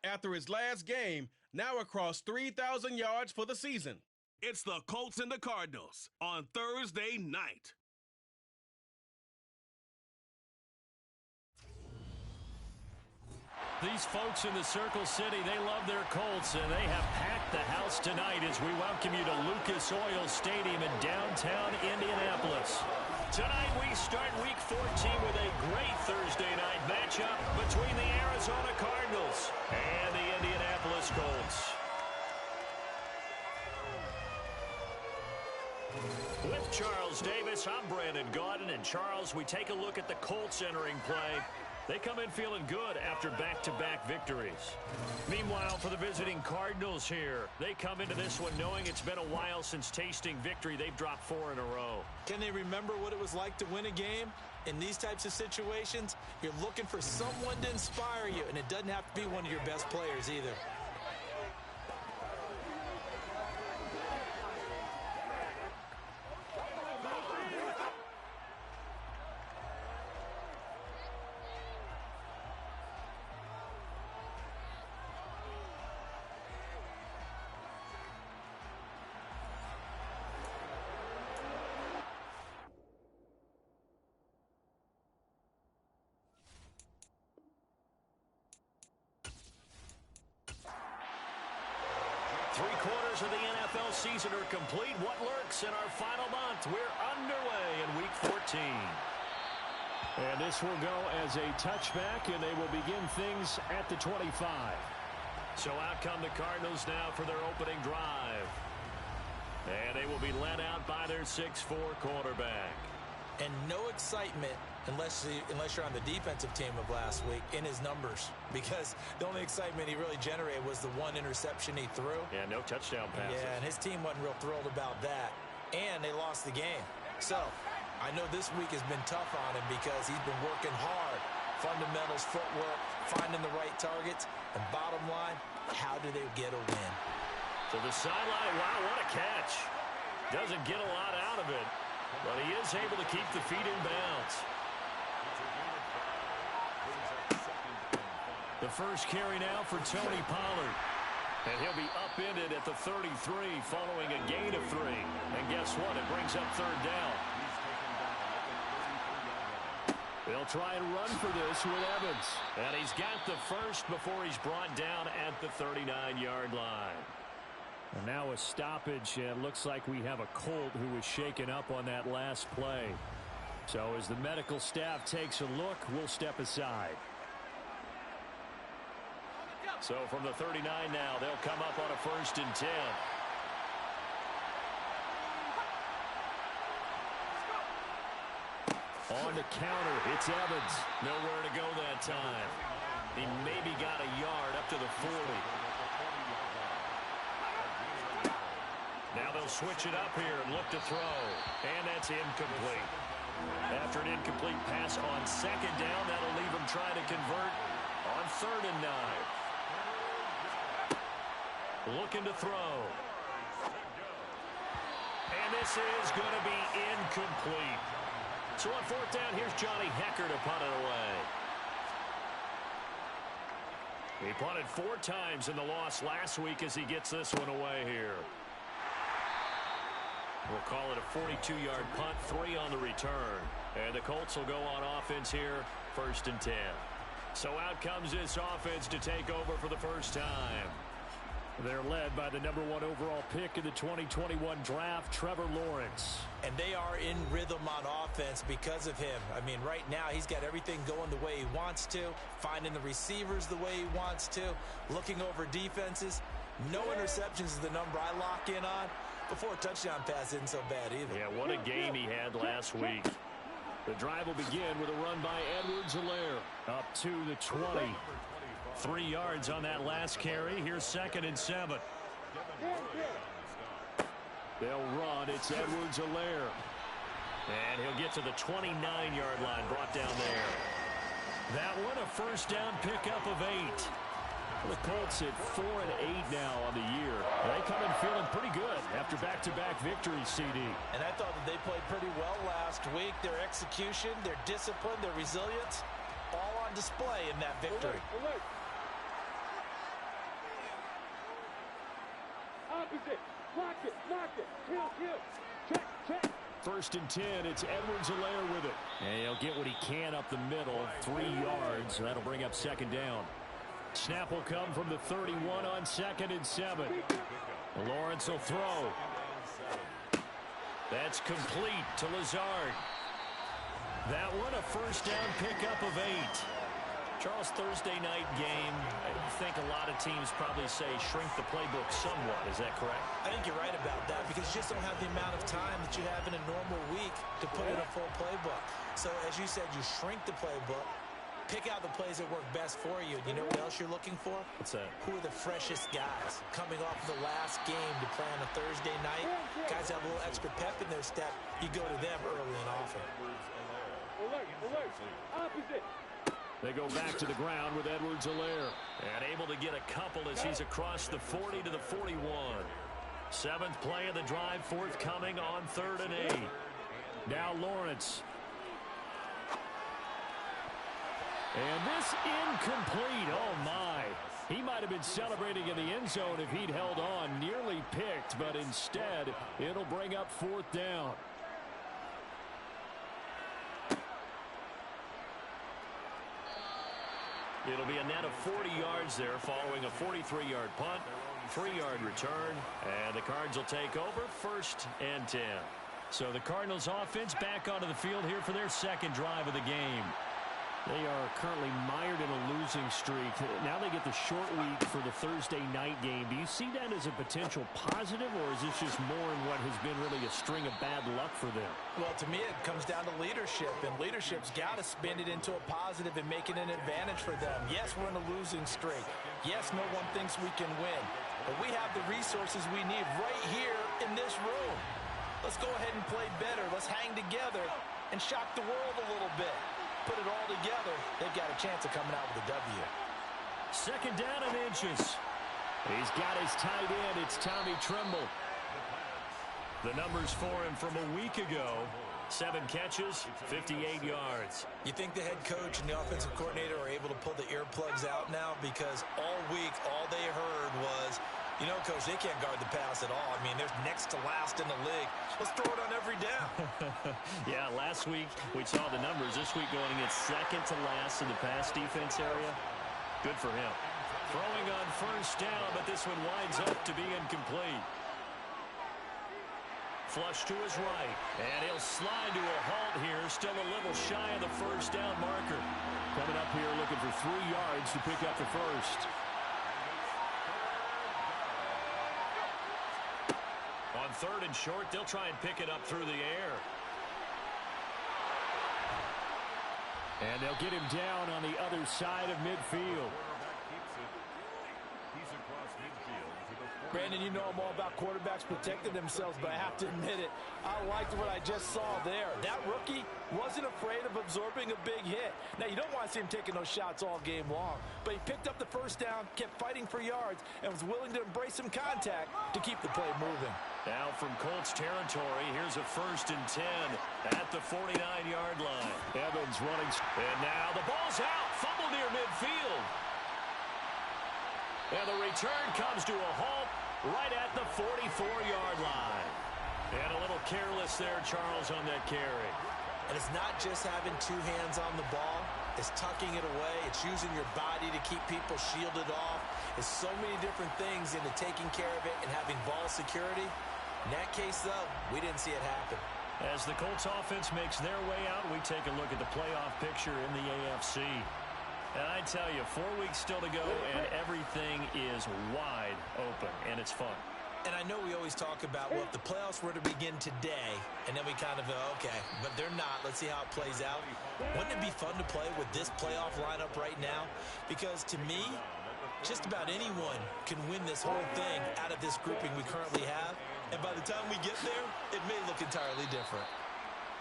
after his last game, now across 3,000 yards for the season. It's the Colts and the Cardinals on Thursday night. These folks in the Circle City, they love their Colts, and they have packed the house tonight as we welcome you to Lucas Oil Stadium in downtown Indianapolis. Tonight we start Week 14 with a great Thursday night matchup between the Arizona Cardinals and the Indianapolis Colts. With Charles Davis, I'm Brandon Gaudin, and Charles, we take a look at the Colts entering play. They come in feeling good after back-to-back victories. Meanwhile, for the visiting Cardinals here, they come into this one knowing it's been a while since tasting victory. They've dropped 4 in a row. Can they remember what it was like to win a game? In these types of situations, you're looking for someone to inspire you, and it doesn't have to be one of your best players either. Three-quarters of the NFL season are complete. What lurks in our final month? We're underway in Week 14. And this will go as a touchback, and they will begin things at the 25. So out come the Cardinals now for their opening drive. And they will be led out by their 6'4 quarterback. And no excitement unless you're on the defensive team of last week in his numbers, because the only excitement he really generated was the one interception he threw. Yeah, no touchdown passes. Yeah, and his team wasn't real thrilled about that. And they lost the game. So I know this week has been tough on him because he's been working hard. Fundamentals, footwork, finding the right targets. And bottom line, how do they get a win? To the sideline. Wow, what a catch. Doesn't get a lot out of it, but he is able to keep the feet in bounds. The first carry now for Tony Pollard. And he'll be upended at the 33 following a gain of 3. And guess what? It brings up third down. They'll try and run for this with Evans. And he's got the first before he's brought down at the 39-yard line. And now a stoppage, and looks like we have a Colt who was shaken up on that last play. So as the medical staff takes a look, we'll step aside. So from the 39 now, they'll come up on a 1st and 10. On the counter, it's Evans. Nowhere to go that time. He maybe got a yard up to the 40. Now they'll switch it up here and look to throw. And that's incomplete. After an incomplete pass on 2nd down, that'll leave him trying to convert on 3rd and 9. Looking to throw. And this is going to be incomplete. So on 4th down, here's Johnny Hecker to punt it away. He punted 4 times in the loss last week as he gets this one away here. We'll call it a 42-yard punt, 3 on the return. And the Colts will go on offense here, 1st and 10. So out comes this offense to take over for the first time. They're led by the number 1 overall pick in the 2021 draft, Trevor Lawrence. And they are in rhythm on offense because of him. I mean, right now he's got everything going the way he wants to, finding the receivers the way he wants to, looking over defenses. No interceptions is the number I lock in on. Before a touchdown pass isn't so bad either. Yeah, what a game he had last week. The drive will begin with a run by Edwards-Helaire up to the 20. 3 yards on that last carry. Here's 2nd and 7. They'll run. It's Edwards-Helaire. And he'll get to the 29-yard line, brought down there. That one, a 1st down pickup of 8. The Colts at 4 and 8 now on the year. They come in feeling pretty good after back-to-back victories, CD. And I thought that they played pretty well last week. Their execution, their discipline, their resilience, all on display in that victory. First and 10, it's Edwards-Helaire with it. And he'll get what he can up the middle, 3 yards. So that'll bring up second down. Snap will come from the 31 on 2nd and 7. Lawrence will throw. That's complete to Lazard. That one a first down pickup of 8. Charles, Thursday night game, I think a lot of teams probably say shrink the playbook somewhat. Is that correct? I think you're right about that because you just don't have the amount of time that you have in a normal week to put in a full playbook. So as you said, you shrink the playbook, pick out the plays that work best for you. You know what else you're looking for? What's that? Who are the freshest guys coming off the last game to play on a Thursday night? Guys have a little extra pep in their step. You go to them early and often. Opposite. They go back to the ground with Edwards-Helaire. And able to get a couple as he's across the 40 to the 41. 7th play of the drive forthcoming on 3rd and 8. Now Lawrence. And this incomplete. Oh, my. He might have been celebrating in the end zone if he'd held on. Nearly picked, but instead, it'll bring up 4th down. It'll be a net of 40 yards there following a 43-yard punt, 3-yard return, and the Cards will take over 1st and 10. So the Cardinals offense back onto the field here for their 2nd drive of the game. They are currently mired in a losing streak. Now they get the short week for the Thursday night game. Do you see that as a potential positive, or is this just more in what has been really a string of bad luck for them? Well, to me, it comes down to leadership, and leadership's got to spin it into a positive and make it an advantage for them. Yes, we're in a losing streak. Yes, no one thinks we can win, but we have the resources we need right here in this room. Let's go ahead and play better. Let's hang together and shock the world a little bit. Put it all together, they've got a chance of coming out with a W. 2nd down and inches. He's got his tight end. It's Tommy Tremble. The numbers for him from a week ago. 7 catches, 58 yards. You think the head coach and the offensive coordinator are able to pull the earplugs out now? Because all week, all they heard was, you know, Coach, they can't guard the pass at all. I mean, they're next to last in the league. Let's throw it on every down. Yeah, last week we saw the numbers. This week going against 2nd to last in the pass defense area. Good for him. Throwing on 1st down, but this one winds up to be incomplete. Flush to his right. And he'll slide to a halt here. Still a little shy of the 1st down marker. Coming up here looking for 3 yards to pick up the 1st. On 3rd and short, they'll try and pick it up through the air. And they'll get him down on the other side of midfield. Brandon, you know I'm all about quarterbacks protecting themselves, but I have to admit it. I liked what I just saw there. That rookie wasn't afraid of absorbing a big hit. Now, you don't want to see him taking those shots all game long, but he picked up the 1st down, kept fighting for yards, and was willing to embrace some contact to keep the play moving. Now from Colts territory, here's a 1st and 10 at the 49-yard line. Evans running. And now the ball's out. Fumble near midfield. And the return comes to a halt right at the 44-yard line. And a little careless there, Charles, on that carry. And it's not just having 2 hands on the ball. It's tucking it away. It's using your body to keep people shielded off. It's so many different things into taking care of it and having ball security. In that case, though, we didn't see it happen. As the Colts offense makes their way out, we take a look at the playoff picture in the AFC. And I tell you, 4 weeks still to go, and everything is wide open, and it's fun. And I know we always talk about, well, if the playoffs were to begin today, and then we kind of go, okay, but they're not. Let's see how it plays out. Wouldn't it be fun to play with this playoff lineup right now? Because to me, just about anyone can win this whole thing out of this grouping we currently have. And by the time we get there, it may look entirely different.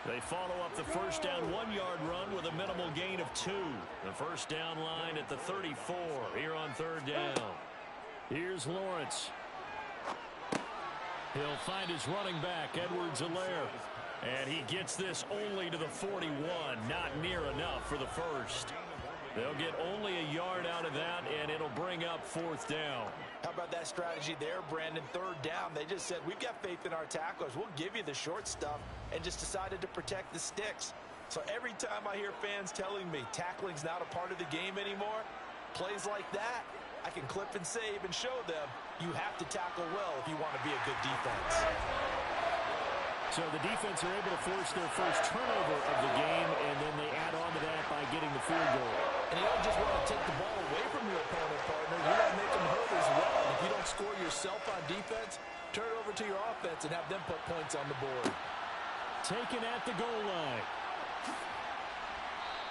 They follow up the 1st down 1-yard run with a minimal gain of 2. The 1st down line at the 34 here on 3rd down. Here's Lawrence. He'll find his running back, Edwards-Helaire. And he gets this only to the 41. Not near enough for the 1st. They'll get only a yard out of that, and it'll bring up up fourth down. How about that strategy there, Brandon? Third down, they just said, we've got faith in our tacklers. We'll give you the short stuff, and just decided to protect the sticks. So every time I hear fans telling me tackling's not a part of the game anymore, plays like that, I can clip and save and show them you have to tackle well if you want to be a good defense. So the defense are able to force their first turnover of the game, and then they add on to that by getting the field goal. And you don't just want to take the ball away from your opponent, partner. You want to make them hurt as well. And if you don't score yourself on defense, turn it over to your offense and have them put points on the board. Taken at the goal line.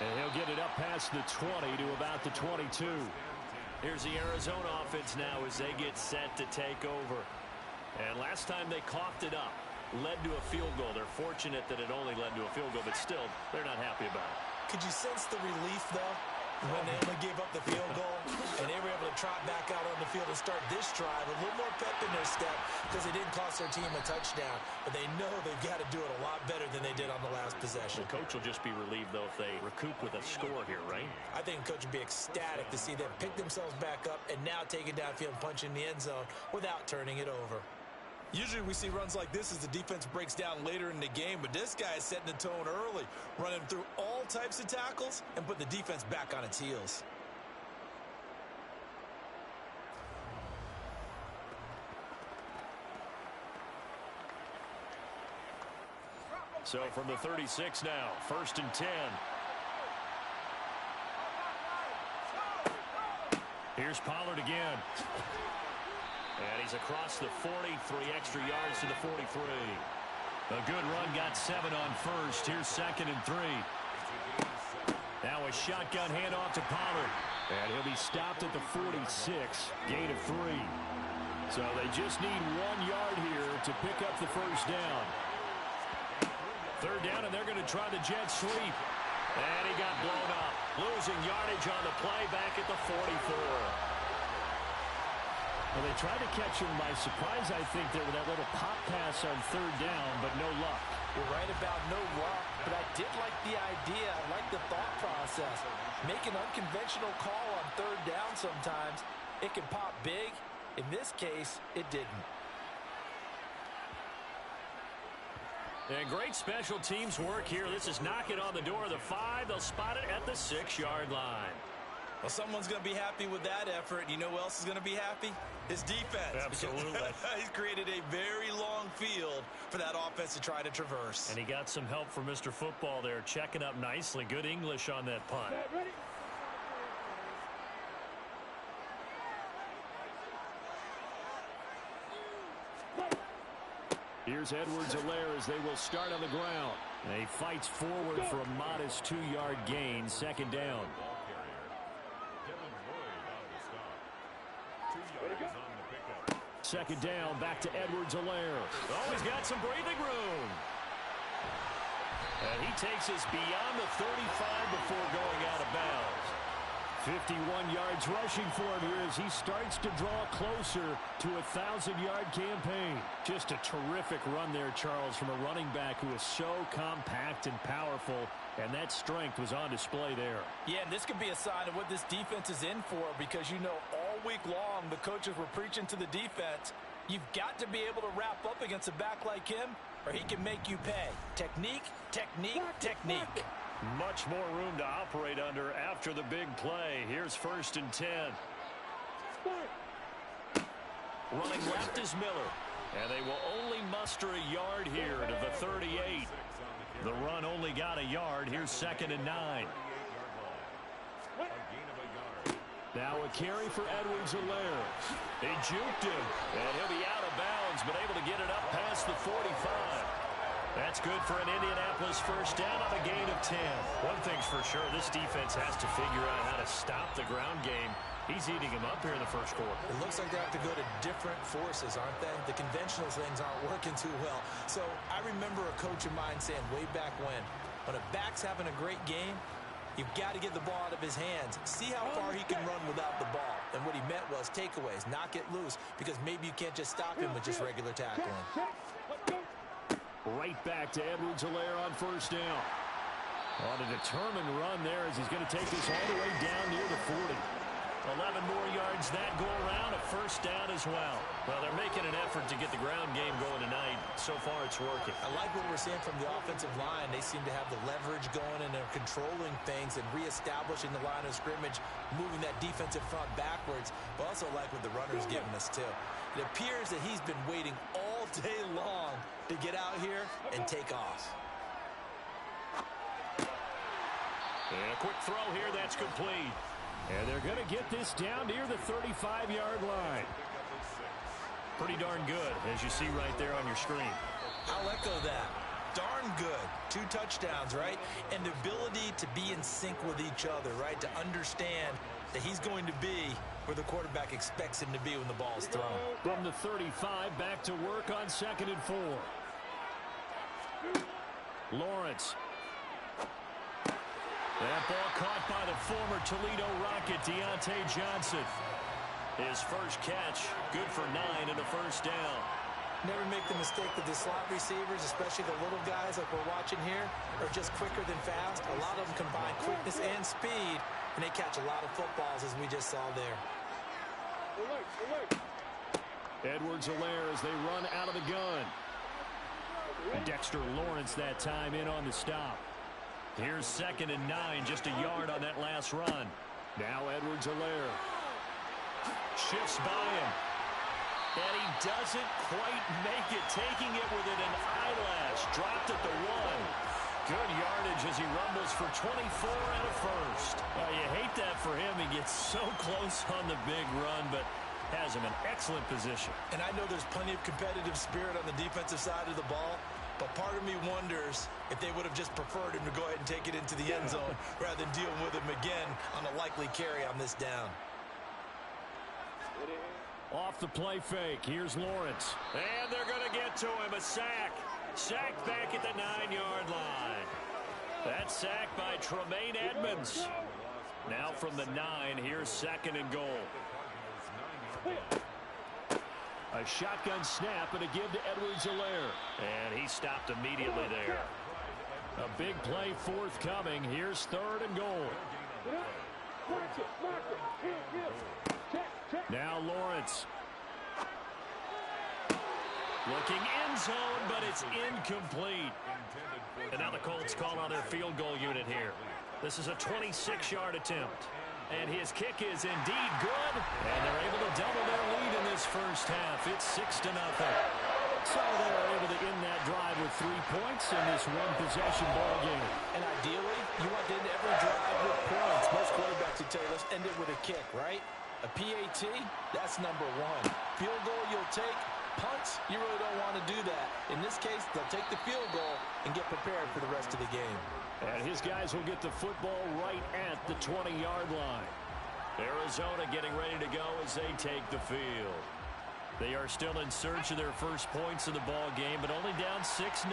And he'll get it up past the 20 to about the 22. Here's the Arizona offense now as they get set to take over. And last time they coughed it up, led to a field goal. They're fortunate that it only led to a field goal, but still, they're not happy about it. Could you sense the relief, though, when they only gave up the field goal and they were able to trot back out on the field and start this drive? A little more pep in their step because they didn't cost their team a touchdown, but they know they've got to do it a lot better than they did on the last possession. The coach will just be relieved, though, if they recoup with a score here, right? I think the coach would be ecstatic to see them pick themselves back up and now take it downfield and punch in the end zone without turning it over. Usually we see runs like this as the defense breaks down later in the game, but this guy is setting the tone early, running through all types of tackles and put the defense back on its heels. So from the 36 now, 1st and 10. Here's Pollard again. And he's across the 40, 3 extra yards to the 43. A good run, got 7 on first. Here's 2nd and 3. Now a shotgun handoff to Pollard. And he'll be stopped at the 46, gain of 3. So they just need 1 yard here to pick up the first down. 3rd down, and they're going to try the jet sweep. And he got blown up. Losing yardage on the play back at the 44. Well, they tried to catch him by surprise, I think, there with that little pop pass on 3rd down, but no luck. You're right about no luck, but I did like the idea. I like the thought process. Make an unconventional call on 3rd down sometimes. It can pop big. In this case, it didn't. And great special teams work here. This is knocking on the door of the 5. They'll spot it at the 6-yard line. Well, someone's going to be happy with that effort. You know who else is going to be happy? His defense. Absolutely. He's created a very long field for that offense to try to traverse. And he got some help from Mr. Football there, checking up nicely. Good English on that punt. Here's Edwards-Helaire as they will start on the ground. And he fights forward for a modest 2-yard gain, 2nd down. 2nd down, back to Edwards-Helaire. Oh, he's got some breathing room. And he takes us beyond the 35 before going out of bounds. 51 yards rushing for him here as he starts to draw closer to a 1,000-yard campaign. Just a terrific run there, Charles, from a running back who is so compact and powerful, and that strength was on display there. Yeah, and this could be a sign of what this defense is in for, because you know all week long the coaches were preaching to the defense, you've got to be able to wrap up against a back like him or he can make you pay. Technique, technique, technique. Much more room to operate under after the big play. Here's 1st and 10. Running left is Miller. And they will only muster a yard here to the 38. The run only got a yard. Here's 2nd and 9. Now a carry for Edwards-Helaire. They juked him. And he'll be out of bounds, but able to get it up past the 45. That's good for an Indianapolis first down on a gain of 10. One thing's for sure, this defense has to figure out how to stop the ground game. He's eating him up here in the first quarter. It looks like they have to go to different forces, aren't they? The conventional things aren't working too well. So I remember a coach of mine saying way back when a back's having a great game, you've got to get the ball out of his hands. See how far he can run without the ball. And what he meant was takeaways, knock it loose, because maybe you can't just stop him with just regular tackling. Right back to Edwards-Helaire on first down. On a determined run there as he's going to take this all the way down near the 40. 11 more yards that go around, a first down as well. Well, they're making an effort to get the ground game going tonight. So far, it's working. I like what we're seeing from the offensive line. They seem to have the leverage going, and they're controlling things and reestablishing the line of scrimmage, moving that defensive front backwards. But also like what the runner's giving us, too. It appears that he's been waiting all day long to get out here and take off. And a quick throw here, that's complete. And they're going to get this down near the 35-yard line. Pretty darn good, as you see right there on your screen. I'll echo that. Darn good. 2 touchdowns, right? And the ability to be in sync with each other, right? To understand that he's going to be where the quarterback expects him to be when the ball's thrown. From the 35, back to work on 2nd and 4. Lawrence. That ball caught by the former Toledo Rocket, Deontay Johnson. His first catch, good for 9 and a first down. Never make the mistake that the slot receivers, especially the little guys like we're watching here, are just quicker than fast. A lot of them combine quickness and speed, and they catch a lot of footballs, as we just saw there. Edwards-Helaire as they run out of the gun. Dexter Lawrence that time in on the stop. Here's 2nd and 9, just a yard on that last run. Now Edwards-Helaire. Shifts by him. And he doesn't quite make it, taking it within an eyelash. Dropped at the 1. Good yardage as he rumbles for 24 and a first. Well, you hate that for him. He gets so close on the big run, but has him in excellent position. And I know there's plenty of competitive spirit on the defensive side of the ball, but part of me wonders if they would have just preferred him to go ahead and take it into the end zone rather than dealing with him again on a likely carry on this down. Off the play fake. Here's Lawrence. And they're going to get to him. A sack. Sacked back at the 9-yard line. That sack by Tremaine Edmonds. Now from the 9, here's 2nd and goal. A shotgun snap and a give to Edwards-Helaire. And he stopped immediately there. A big play forthcoming. Here's 3rd and goal. Now Lawrence. Looking end zone, but it's incomplete. And now the Colts call on their field goal unit here. This is a 26-yard attempt. And his kick is indeed good. And they're able to double their lead in this first half. It's 6-0. So they're able to end that drive with 3 points in this one-possession ball game. And ideally, you want to end every drive with points. Most quarterbacks would tell you, let's end it with a kick, right? A PAT, that's number 1. Field goal you'll take. Punts, you really don't want to do that. In this case, they'll take the field goal and get prepared for the rest of the game. And his guys will get the football right at the 20-yard line. Arizona getting ready to go as they take the field. They are still in search of their first points in the ball game, but only down 6-0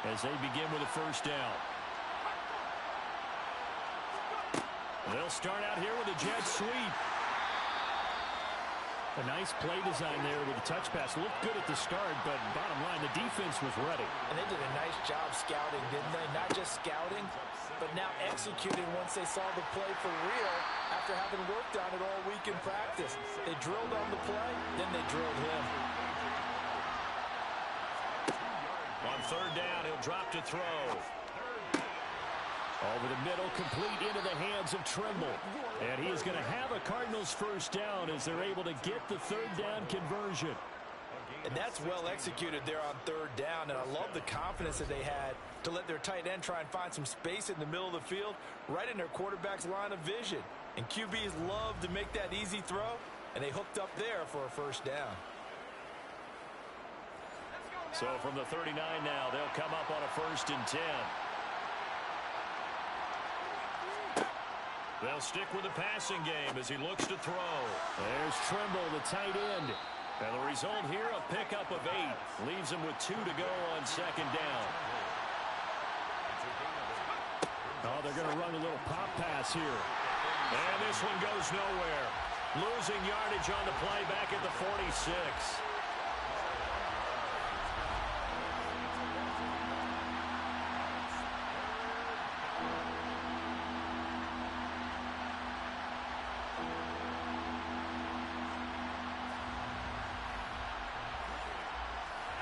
as they begin with a first down. They'll start out here with a jet sweep. A nice play design there with a touch pass. Looked good at the start, but bottom line, the defense was ready. And they did a nice job scouting, didn't they? Not just scouting, but now executing once they saw the play for real after having worked on it all week in practice. They drilled on the play, then they drilled him. On 3rd down, he'll drop to throw. Over the middle, complete into the hands of Trimble. And he is going to have a Cardinals first down as they're able to get the 3rd down conversion. And that's well executed there on 3rd down. And I love the confidence that they had to let their tight end try and find some space in the middle of the field, right in their quarterback's line of vision. And QBs love to make that easy throw, and they hooked up there for a first down. So from the 39 now, they'll come up on a 1st and 10. They'll stick with the passing game as he looks to throw. There's Trimble, the tight end. And the result here, a pickup of 8. Leaves him with 2 to go on 2nd down. Oh, they're going to run a little pop pass here. And this one goes nowhere. Losing yardage on the play back at the 46.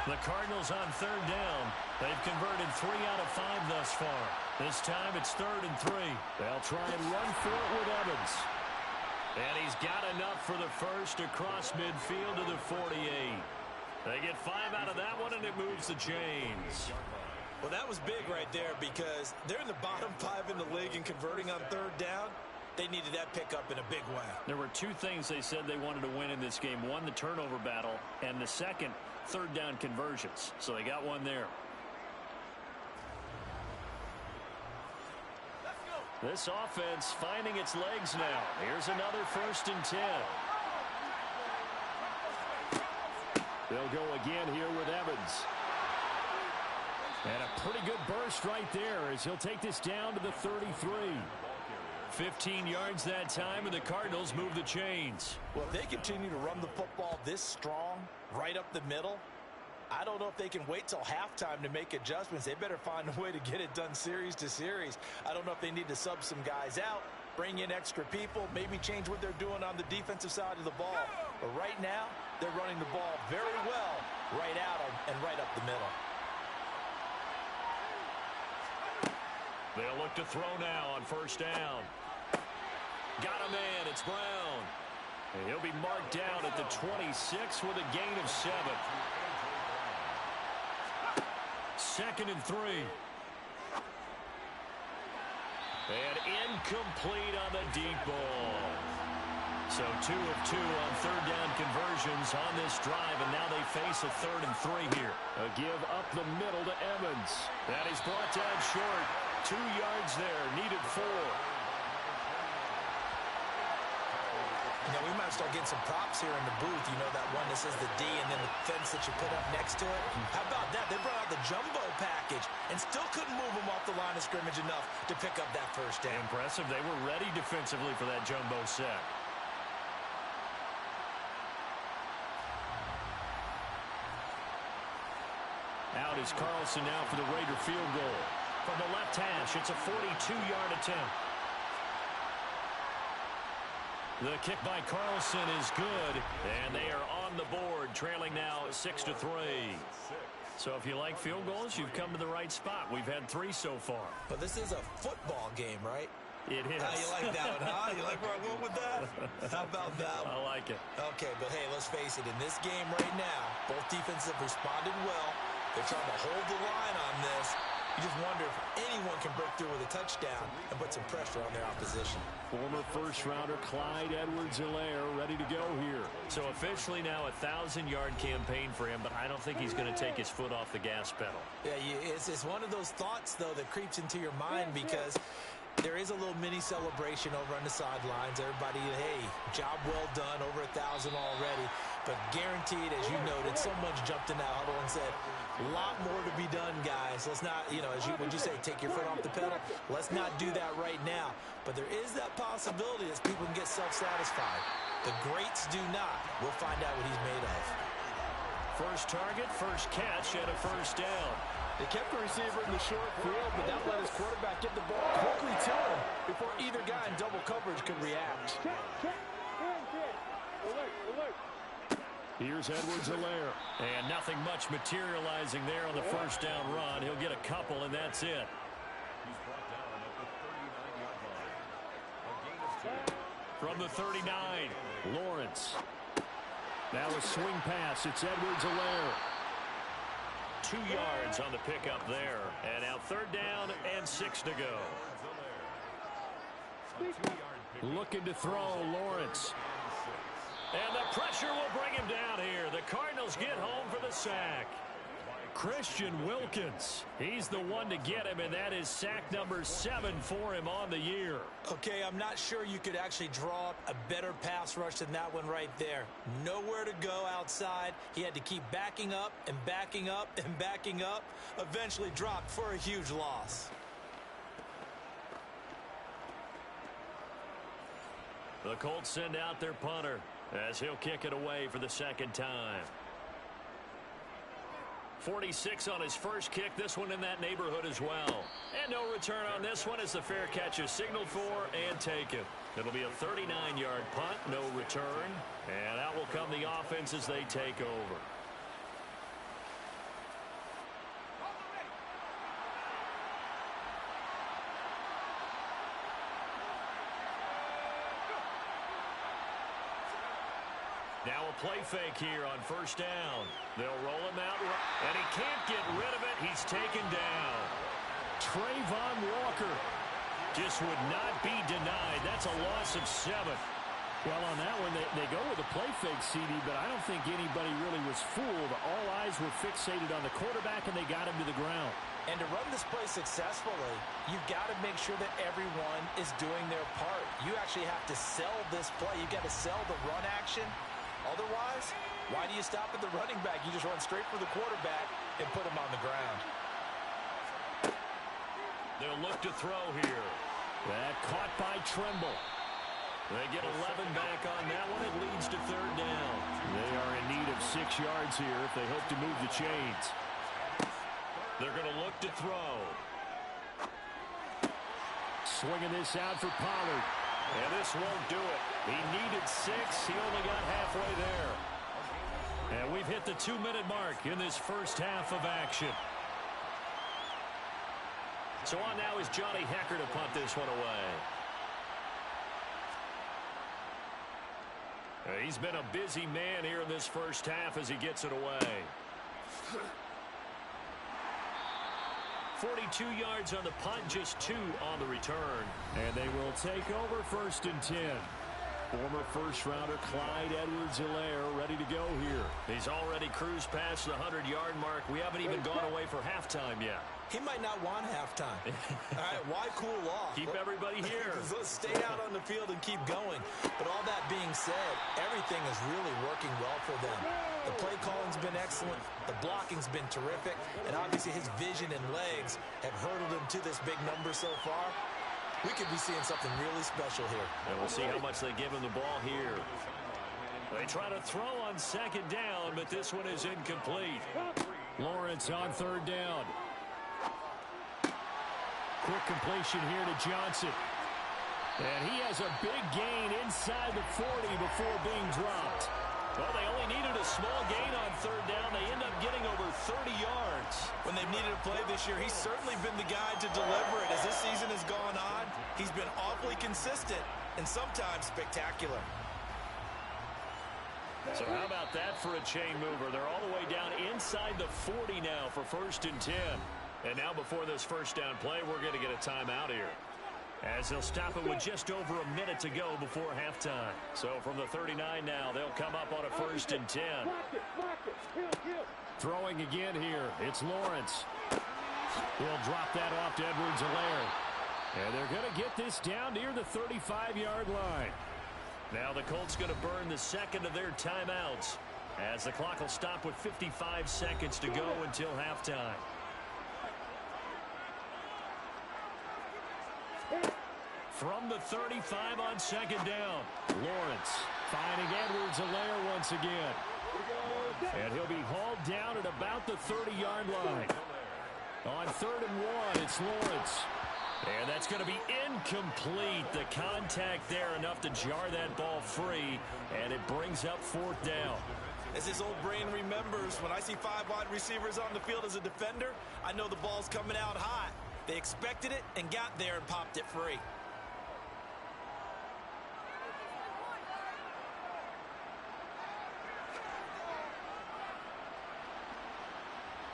The Cardinals on third down. They've converted 3 out of 5 thus far. This time it's 3rd and 3. They'll try and run for it with Evans. And he's got enough for the first across midfield to the 48. They get 5 out of that one, and it moves the chains. Well, that was big right there because they're in the bottom 5 in the league and converting on third down. They needed that pickup in a big way. There were 2 things they said they wanted to win in this game. One, the turnover battle, and the second, third down conversions. So they got one there. This offense finding its legs now. Here's another 1st and 10. They'll go again here with Evans. And a pretty good burst right there as he'll take this down to the 33. 15 yards that time, and the Cardinals move the chains. Well, if they continue to run the football this strong, right up the middle, I don't know if they can wait till halftime to make adjustments. They better find a way to get it done series to series. I don't know if they need to sub some guys out, bring in extra people, maybe change what they're doing on the defensive side of the ball. But right now, they're running the ball very well right out and right up the middle. They'll look to throw now on 1st down. Got a man. It's Brown. And he'll be marked down at the 26 with a gain of 7. 2nd and 3. And incomplete on the deep ball. So 2 of 2 on third down conversions on this drive, and now they face a 3rd and 3 here. A give up the middle to Evans. That is brought down short. 2 yards there, needed 4. You know, we might start getting some props here in the booth. You know, that one that says the D and then the fence that you put up next to it. How about that? They brought out the jumbo package and still couldn't move them off the line of scrimmage enough to pick up that 1st down. Impressive. They were ready defensively for that jumbo set. Out is Carlson now for the Raider field goal. From the left hash, it's a 42-yard attempt. The kick by Carlson is good, and they are on the board, trailing now 6-3. So if you like field goals, you've come to the right spot. We've had 3 so far. But this is a football game, right? It is. You like that one, huh? You like where I went with that? How about that one? I like it. Okay, but hey, let's face it. In this game right now, both defenses have responded well. They're trying to hold the line on this. You just wonder if anyone can break through with a touchdown and put some pressure on their opposition. Former first-rounder Clyde Edwards-Helaire ready to go here. So officially now a 1,000-yard campaign for him, but I don't think he's going to take his foot off the gas pedal. Yeah, it's one of those thoughts, though, that creeps into your mind because there is a little mini celebration over on the sidelines. Everybody, hey, job well done, over 1,000 already. But guaranteed, as you noted, someone's jumped in that huddle and said, a lot more to be done, guys. Let's not, you know, would you say, take your foot off the pedal? Let's not do that right now. But there is that possibility that people can get self-satisfied. The greats do not. We'll find out what he's made of. First target, first catch, and a 1st down. They kept the receiver in the short field, but that let his quarterback get the ball quickly to him before either guy in double coverage could react. Here's Edwards-Helaire. And nothing much materializing there on the 1st down run. He'll get a couple, and that's it. From the 39, Lawrence. Now a swing pass. It's Edwards-Helaire. 2 yards on the pickup there. And now 3rd down and 6 to go. Looking to throw, Lawrence. And the pressure will bring him down here. The Cardinals get home for the sack. Christian Wilkins. He's the one to get him, and that is sack number 7 for him on the year. Okay, I'm not sure you could actually draw up a better pass rush than that one right there. Nowhere to go outside. He had to keep backing up and backing up and backing up. Eventually dropped for a huge loss. The Colts send out their punter as he'll kick it away for the 2nd time. 46 on his first kick, this one in that neighborhood as well. And no return on this one as the fair catch is signaled for and taken. It'll be a 39-yard punt, no return. And out will come the offense as they take over. Now a play fake here on first down. They'll roll him out, and he can't get rid of it. He's taken down. Trayvon Walker just would not be denied. That's a loss of 7. Well, on that one, they go with a play fake, CD, but I don't think anybody really was fooled. All eyes were fixated on the quarterback, and they got him to the ground. And to run this play successfully, you've got to make sure that everyone is doing their part. You actually have to sell this play. You've got to sell the run action. Otherwise, why do you stop at the running back? You just run straight for the quarterback and put him on the ground. They'll look to throw here. That caught by Trimble. They get 11 back on that one. It leads to third down. They are in need of 6 yards here if they hope to move the chains. They're going to look to throw. Swinging this out for Pollard. And this won't do it. He needed 6. He only got halfway there. And we've hit the 2-minute mark in this first half of action. So on now is Johnny Hecker to punt this one away. He's been a busy man here in this first half as he gets it away. 42 yards on the punt, just 2 on the return. And they will take over first and 10. Former first-rounder Clyde Edwards-Helaire ready to go here. He's already cruised past the 100-yard mark. We haven't even gone away for halftime yet. He might not want halftime. All right, why cool off? Keep everybody here. Let's stay out on the field and keep going. But all that being said, everything is really working well for them. The play calling's been excellent. The blocking's been terrific. And obviously his vision and legs have hurdled him to this big number so far. We could be seeing something really special here. And we'll see how much they give him the ball here. They try to throw on second down, but this one is incomplete. Lawrence on third down. Quick completion here to Johnson. And he has a big gain inside the 40 before being dropped. Well, they only needed a small gain on third down. They end up getting over 30 yards. When they've needed a play this year, he's certainly been the guy to deliver it. As this season has gone on, he's been awfully consistent and sometimes spectacular. So how about that for a chain mover? They're all the way down inside the 40 now for first and 10. And now before this first down play, we're going to get a timeout here, as they'll stop it with just over a minute to go before halftime. So from the 39 now, they'll come up on a first and 10. Throwing again here. It's Lawrence. He'll drop that off to Edwards-Helaire. And they're going to get this down near the 35-yard line. Now the Colts going to burn the second of their timeouts, as the clock will stop with 55 seconds to go until halftime. From the 35 on second down, Lawrence finding Edwards-Helaire once again. And he'll be hauled down at about the 30-yard line. On third and 1, it's Lawrence. And that's going to be incomplete. The contact there enough to jar that ball free, and it brings up fourth down. As his old brain remembers, when I see 5 wide receivers on the field as a defender, I know the ball's coming out hot. They expected it and got there and popped it free.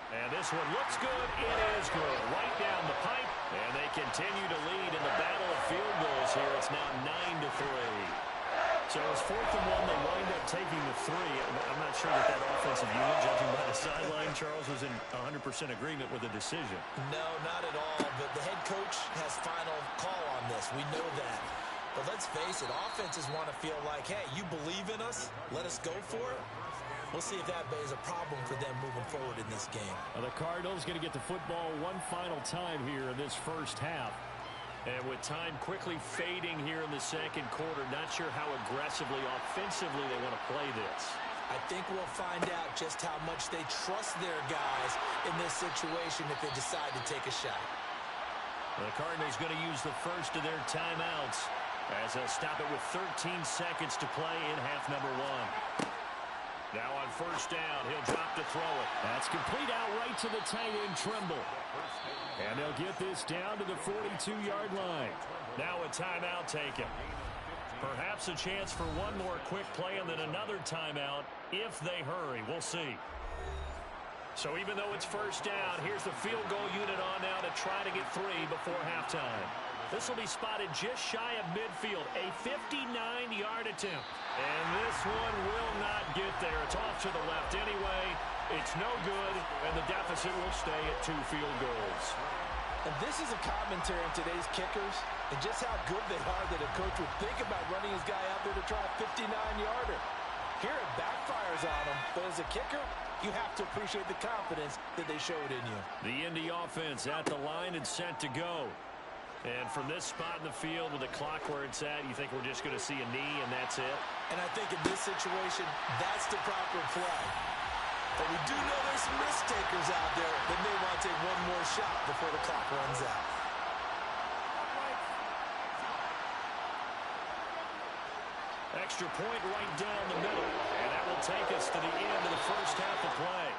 And this one looks good. It is good. Right down the pipe. And they continue to lead in the battle of field goals here. It's now 9-3. So it's 4th and 1. They wind up taking the 3. I'm not sure that offensive unit, judging by the sideline, Charles, was in 100% agreement with the decision. No, not at all. But the head coach has final call on this. We know that. But let's face it, offenses want to feel like, hey, you believe in us? Let us go for it. We'll see if that is a problem for them moving forward in this game. The Cardinals going to get the football one final time here in this first half. And with time quickly fading here in the second quarter, not sure how aggressively, offensively they want to play this. I think we'll find out just how much they trust their guys in this situation if they decide to take a shot. The Cardinals going to use the first of their timeouts, as they'll stop it with 13 seconds to play in half number 1. Now on first down, he'll drop to throw it. That's complete out right to the tight end, Trimble. And they'll get this down to the 42-yard line. Now a timeout taken. Perhaps a chance for one more quick play and then another timeout if they hurry. We'll see. So even though it's first down, here's the field goal unit on now to try to get 3 before halftime. This will be spotted just shy of midfield, a 59-yard attempt. And this one will not get there. It's off to the left anyway. It's no good, and the deficit will stay at 2 field goals. And this is a commentary on today's kickers and just how good they are that a coach would think about running his guy out there to try a 59-yarder. Here it backfires on him, but as a kicker, you have to appreciate the confidence that they showed in you. The Indy offense at the line and set to go. And from this spot in the field with the clock where it's at, you think we're just going to see a knee and that's it? And I think in this situation, that's the proper play. But we do know there's some risk takers out there that may want to take one more shot before the clock runs out. Extra point right down the middle. And that will take us to the end of the first half of play.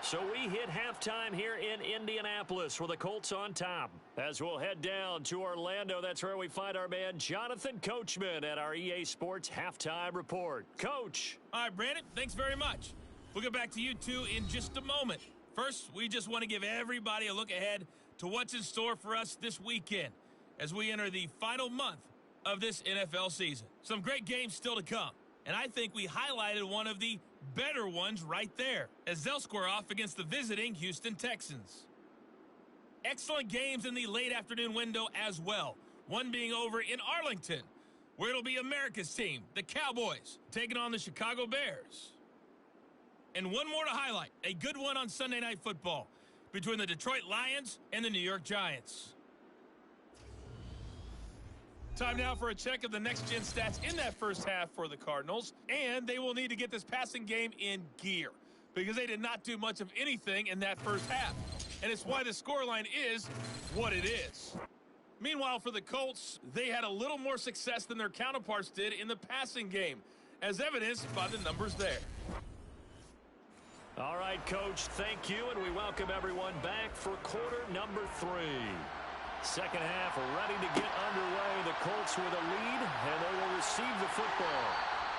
So we hit halftime here in Indianapolis with the Colts on top. As we'll head down to Orlando, that's where we find our man Jonathan Coachman at our EA Sports Halftime Report. Coach. All right, Brandon, thanks very much. We'll get back to you two in just a moment. First, we just want to give everybody a look ahead to what's in store for us this weekend as we enter the final month of this NFL season. Some great games still to come, and I think we highlighted one of the better ones right there as they'll square off against the visiting Houston Texans. Excellent games in the late afternoon window as well, one being over in Arlington, where it'll be America's team, the Cowboys, taking on the Chicago Bears. And one more to highlight, a good one on Sunday Night Football between the Detroit Lions and the New York Giants. Time now for a check of the next-gen stats in that first half for the Cardinals. And they will need to get this passing game in gear because they did not do much of anything in that first half. And it's why the scoreline is what it is. Meanwhile, for the Colts, they had a little more success than their counterparts did in the passing game, as evidenced by the numbers there. All right, Coach, thank you, and we welcome everyone back for quarter number 3. Second half ready to get underway. The Colts with a lead, and they will receive the football.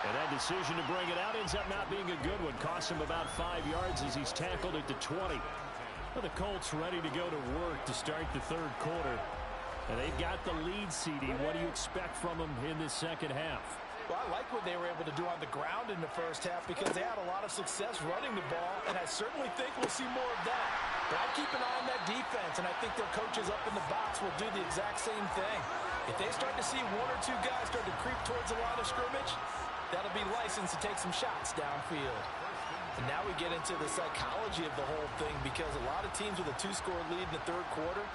And that decision to bring it out ends up not being a good one. Costs him about 5 yards as he's tackled at the 20. Well, the Colts ready to go to work to start the third quarter. And they've got the lead, CD. What do you expect from them in this second half? Well, I like what they were able to do on the ground in the first half because they had a lot of success running the ball, and I certainly think we'll see more of that. But I'd keep an eye on that defense, and I think their coaches up in the box will do the exact same thing. If they start to see 1 or 2 guys start to creep towards the line of scrimmage, that'll be license to take some shots downfield. And now we get into the psychology of the whole thing because a lot of teams with a 2-score lead in the third quarter,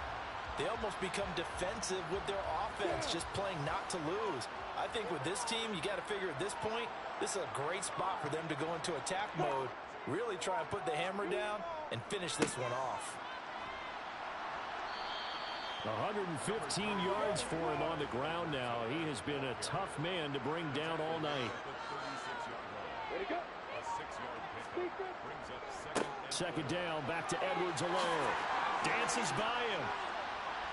they almost become defensive with their offense, just playing not to lose. I think with this team, you got to figure at this point, this is a great spot for them to go into attack mode, really try and put the hammer down and finish this one off. 115 yards for him on the ground now. He has been a tough man to bring down all night. Second down, back to Edwards-Helaire. Dances by him.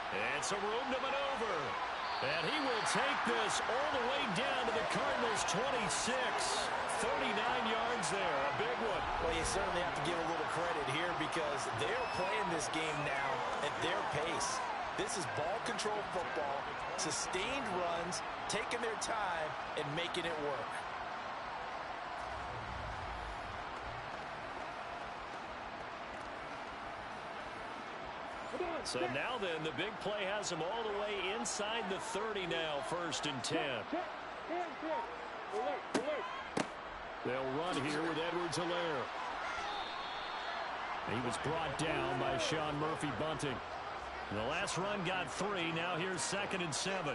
And some room to maneuver. And he will take this all the way down to the Cardinals' 26. 39 yards there, a big one. Well, you certainly have to give a little credit here because they're playing this game now at their pace. This is ball control football, sustained runs, taking their time, and making it work. So now then, the big play has him all the way inside the 30 now, 1st and 10. They'll run here with Edwards-Helaire. He was brought down by Sean Murphy-Bunting. The last run got 3. Now here's 2nd and 7.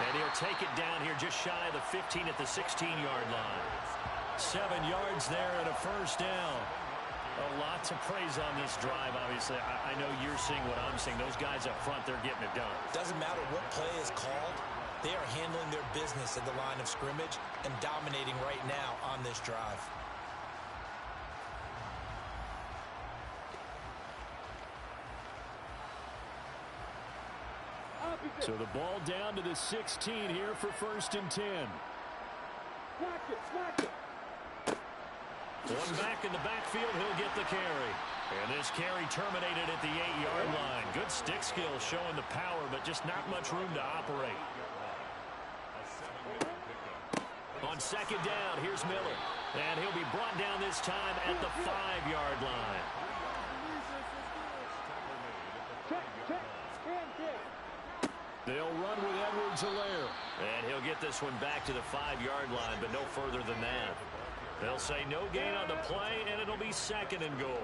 And he'll take it down here just shy of the 15 at the 16-yard line. 7 yards there and a 1st down. A lot to praise on this drive, obviously. I know you're seeing what I'm seeing. Those guys up front, they're getting it done. Doesn't matter what play is called. They are handling their business at the line of scrimmage and dominating right now on this drive. So the ball down to the 16 here for 1st and 10. One back in the backfield, he'll get the carry. And this carry terminated at the 8-yard line. Good stick skills showing the power, but just not much room to operate. On 2nd down, here's Miller. And he'll be brought down this time at the 5-yard line. They'll run with Edwards-Helaire. And he'll get this one back to the 5-yard line, but no further than that. They'll say no gain on the play, and it'll be 2nd and goal.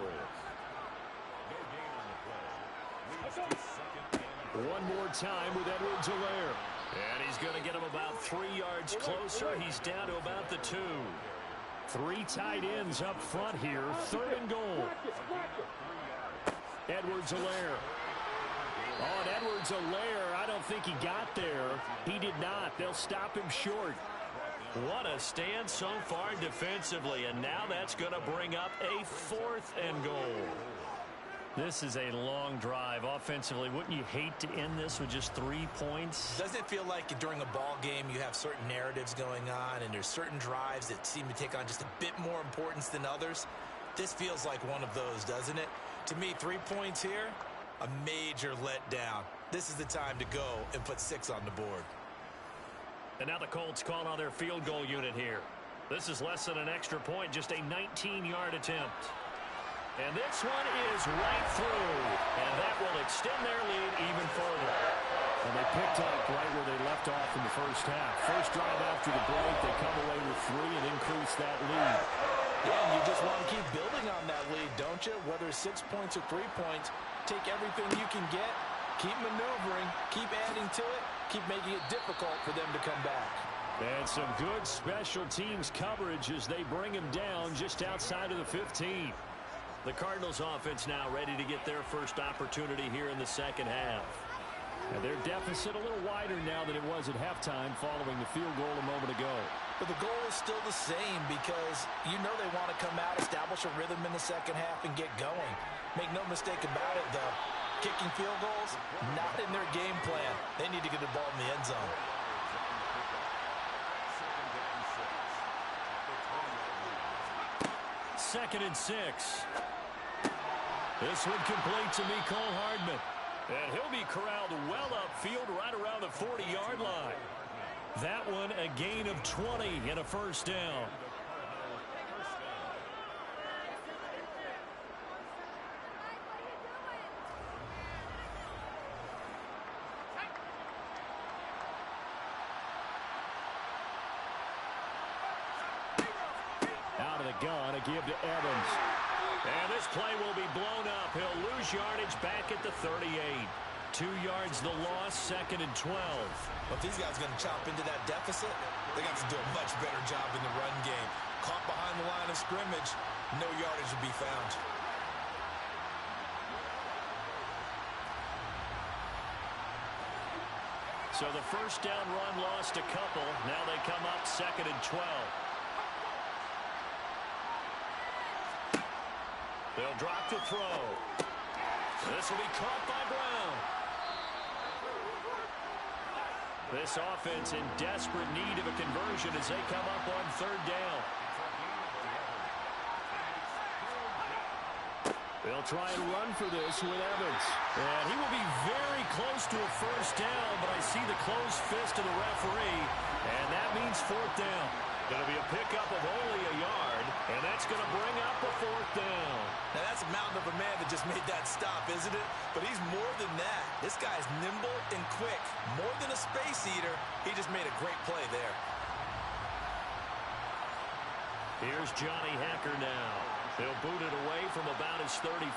One more time with Edwards-Helaire. And he's going to get him about 3 yards closer. He's down to about the 2. 3 tight ends up front here. 3rd and goal. Edwards-Helaire. On Edwards-Helaire, I don't think he got there. He did not. They'll stop him short. What a stand so far defensively, and now that's going to bring up a 4th and goal. This is a long drive offensively. Wouldn't you hate to end this with just 3 points? Doesn't it feel like during a ball game you have certain narratives going on and there's certain drives that seem to take on just a bit more importance than others? This feels like one of those, doesn't it? To me, 3 points here, a major letdown. This is the time to go and put 6 on the board. And now the Colts call on their field goal unit here. This is less than an extra point, just a 19-yard attempt. And this one is right through. And that will extend their lead even further. And they picked up right where they left off in the first half. First drive after the break, they come away with 3 and increase that lead. Yeah, and you just want to keep building on that lead, don't you? Whether it's 6 points or 3 points, take everything you can get, keep maneuvering, keep adding to it, keep making it difficult for them to come back. And some good special teams coverage as they bring him down just outside of the 15. The Cardinals offense now ready to get their first opportunity here in the second half. And their deficit a little wider now than it was at halftime following the field goal a moment ago. But the goal is still the same because you know they want to come out, establish a rhythm in the second half, and get going. Make no mistake about it, though. Kicking field goals, not in their game plan. They need to get the ball in the end zone. Second and 6. This one complete to Mecole Hardman. And he'll be corralled well upfield right around the 40-yard line. That one a gain of 20 and a first down. Out of the gun, a give to Evans. And this play will be blown up. He'll lose yardage back at the 38. 2 yards the loss, 2nd and 12. Well, if these guys are going to chop into that deficit, they got to do a much better job in the run game. Caught behind the line of scrimmage, no yardage will be found. So the first down run lost a couple. Now they come up 2nd and 12. They'll drop to throw. This will be caught by Brown. This offense in desperate need of a conversion as they come up on 3rd down. They'll try and run for this with Evans. And he will be very close to a first down, but I see the closed fist of the referee, and that means 4th down. Going to be a pickup of only a yard, and that's going to bring up a 4th down. Now, that's a mountain of a man that just made that stop, isn't it? But he's more than that. This guy's nimble and quick. More than a space eater, he just made a great play there. Here's Johnny Hecker now. He'll boot it away from about his 35.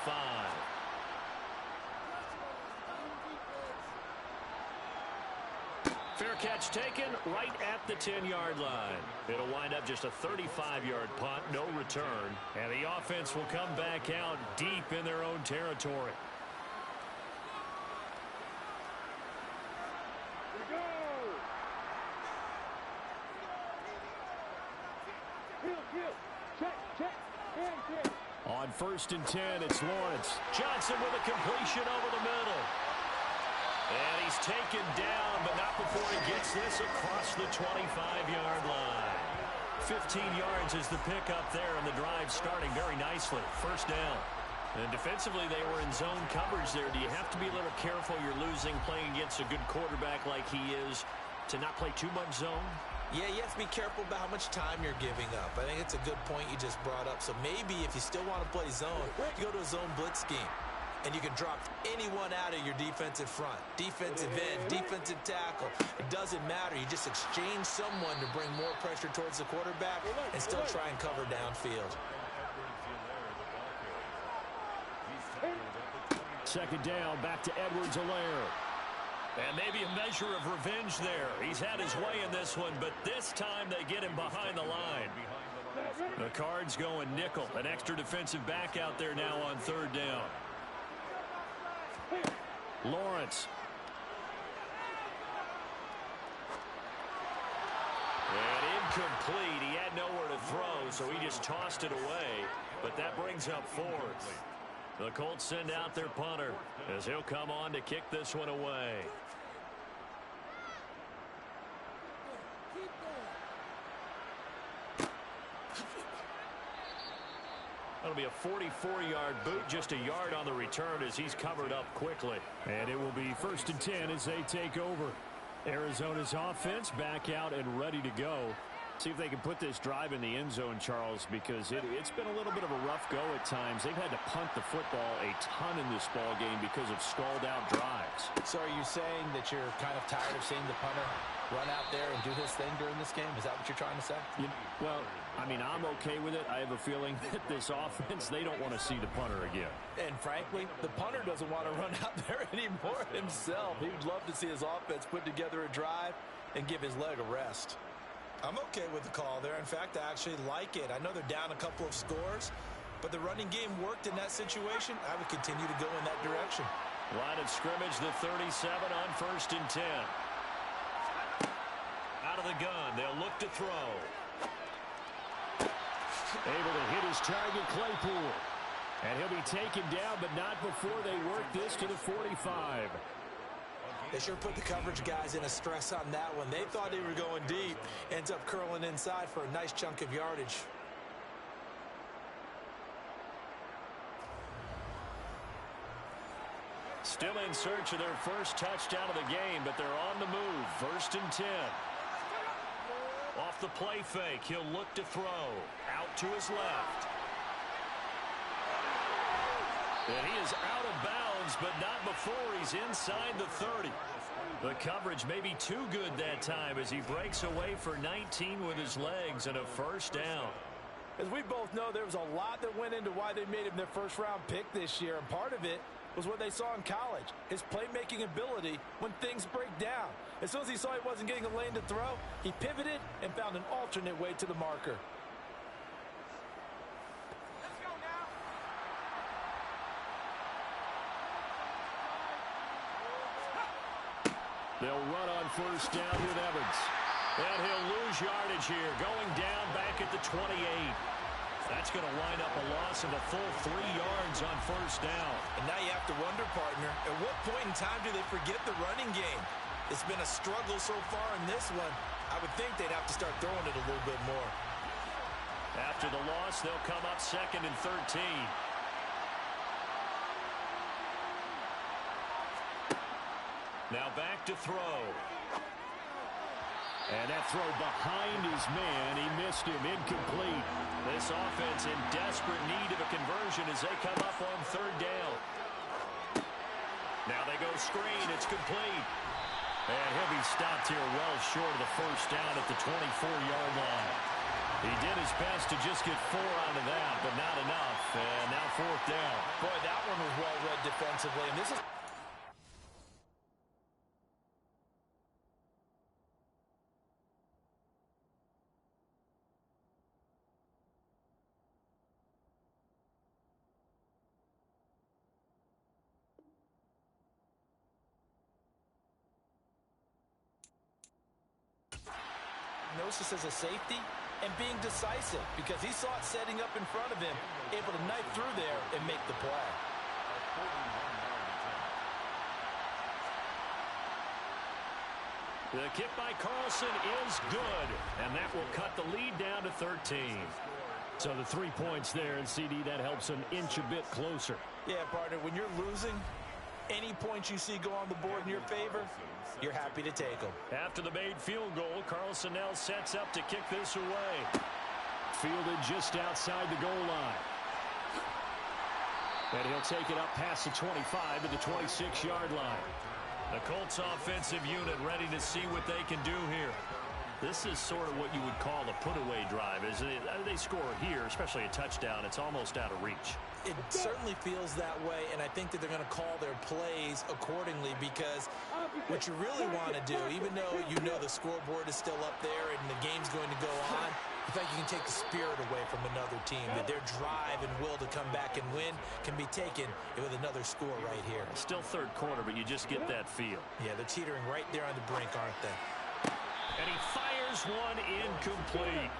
Fair catch taken right at the 10-yard line. It'll wind up just a 35-yard punt, no return. And the offense will come back out deep in their own territory. On 1st and 10, it's Lawrence. Johnson with a completion over the middle. And he's taken down, but not before he gets this across the 25-yard line. 15 yards is the pickup there, and the drive starting very nicely. First down. And defensively, they were in zone coverage there. Do you have to be a little careful? You're losing playing against a good quarterback like he is to not play too much zone? Yeah, you have to be careful about how much time you're giving up. I think it's a good point you just brought up. So maybe if you still want to play zone, you go to a zone blitz scheme. And you can drop anyone out of your defensive front. Defensive end, defensive tackle. It doesn't matter. You just exchange someone to bring more pressure towards the quarterback and still try and cover downfield. Second down, back to Edwards-Helaire. And maybe a measure of revenge there. He's had his way in this one, but this time they get him behind the line. The Cards going nickel. An extra defensive back out there now on third down. Lawrence. And incomplete. He had nowhere to throw, so he just tossed it away. But that brings up fourth. The Colts send out their punter as he'll come on to kick this one away. That'll be a 44-yard boot, just a yard on the return as he's covered up quickly. And it will be 1st and 10 as they take over. Arizona's offense back out and ready to go. See if they can put this drive in the end zone, Charles, because it's been a little bit of a rough go at times. They've had to punt the football a ton in this ball game because of stalled-out drives. So are you saying that you're kind of tired of seeing the punter run out there and do his thing during this game? Is that what you're trying to say? Well, I mean, I'm okay with it. I have a feeling that this offense, they don't want to see the punter again. And frankly, the punter doesn't want to run out there anymore himself. He would love to see his offense put together a drive and give his leg a rest. I'm okay with the call there. In fact, I actually like it. I know they're down a couple of scores, but the running game worked in that situation. I would continue to go in that direction. Line of scrimmage, the 37 on 1st and 10. Out of the gun, they'll look to throw. Able to hit his target, Claypool. And he'll be taken down, but not before they work this to the 45. They sure put the coverage guys in a stress on that one. They thought they were going deep. Ends up curling inside for a nice chunk of yardage. Still in search of their first touchdown of the game, but they're on the move. 1st and 10. Off the play fake, he'll look to throw. Out to his left. And he is out of bounds, but not before he's inside the 30. The coverage may be too good that time as he breaks away for 19 with his legs and a first down. As we both know, there was a lot that went into why they made him their first-round pick this year, and part of it was what they saw in college, his playmaking ability when things break down. As soon as he saw he wasn't getting a lane to throw, he pivoted and found an alternate way to the marker. They'll run on first down with Evans. And he'll lose yardage here, going down back at the 28. That's going to wind up a loss of a full 3 yards on first down. And now you have to wonder, partner, at what point in time do they forget the running game? It's been a struggle so far in this one. I would think they'd have to start throwing it a little bit more. After the loss, they'll come up 2nd and 13. Now back to throw. And that throw behind his man. He missed him. Incomplete. This offense in desperate need of a conversion as they come up on 3rd down. Now they go screen. It's complete. And he'll be stopped here well short of the first down at the 24-yard line. He did his best to just get 4 out of that, but not enough. And now 4th down. Boy, that one was well read defensively. And this is... This as a safety and being decisive because he saw it setting up in front of him, able to knife through there and make the play. The kick by Carlson is good, and that will cut the lead down to 13. So the 3 points there, and CD, that helps them inch a bit closer. Yeah, partner, when you're losing, any points you see go on the board in your favor, you're happy to take them. After the made field goal, Carlson now sets up to kick this away. Fielded just outside the goal line. And he'll take it up past the 25 to the 26-yard line. The Colts offensive unit ready to see what they can do here. This is sort of what you would call a put-away drive. They score here, especially a touchdown. It's almost out of reach. It certainly feels that way, and I think that they're going to call their plays accordingly, because what you really want to do, even though you know the scoreboard is still up there and the game's going to go on, I think you can take the spirit away from another team, that their drive and will to come back and win can be taken with another score right here. Still third quarter, but you just get that feel. Yeah, they're teetering right there on the brink, aren't they? And he fires one incomplete.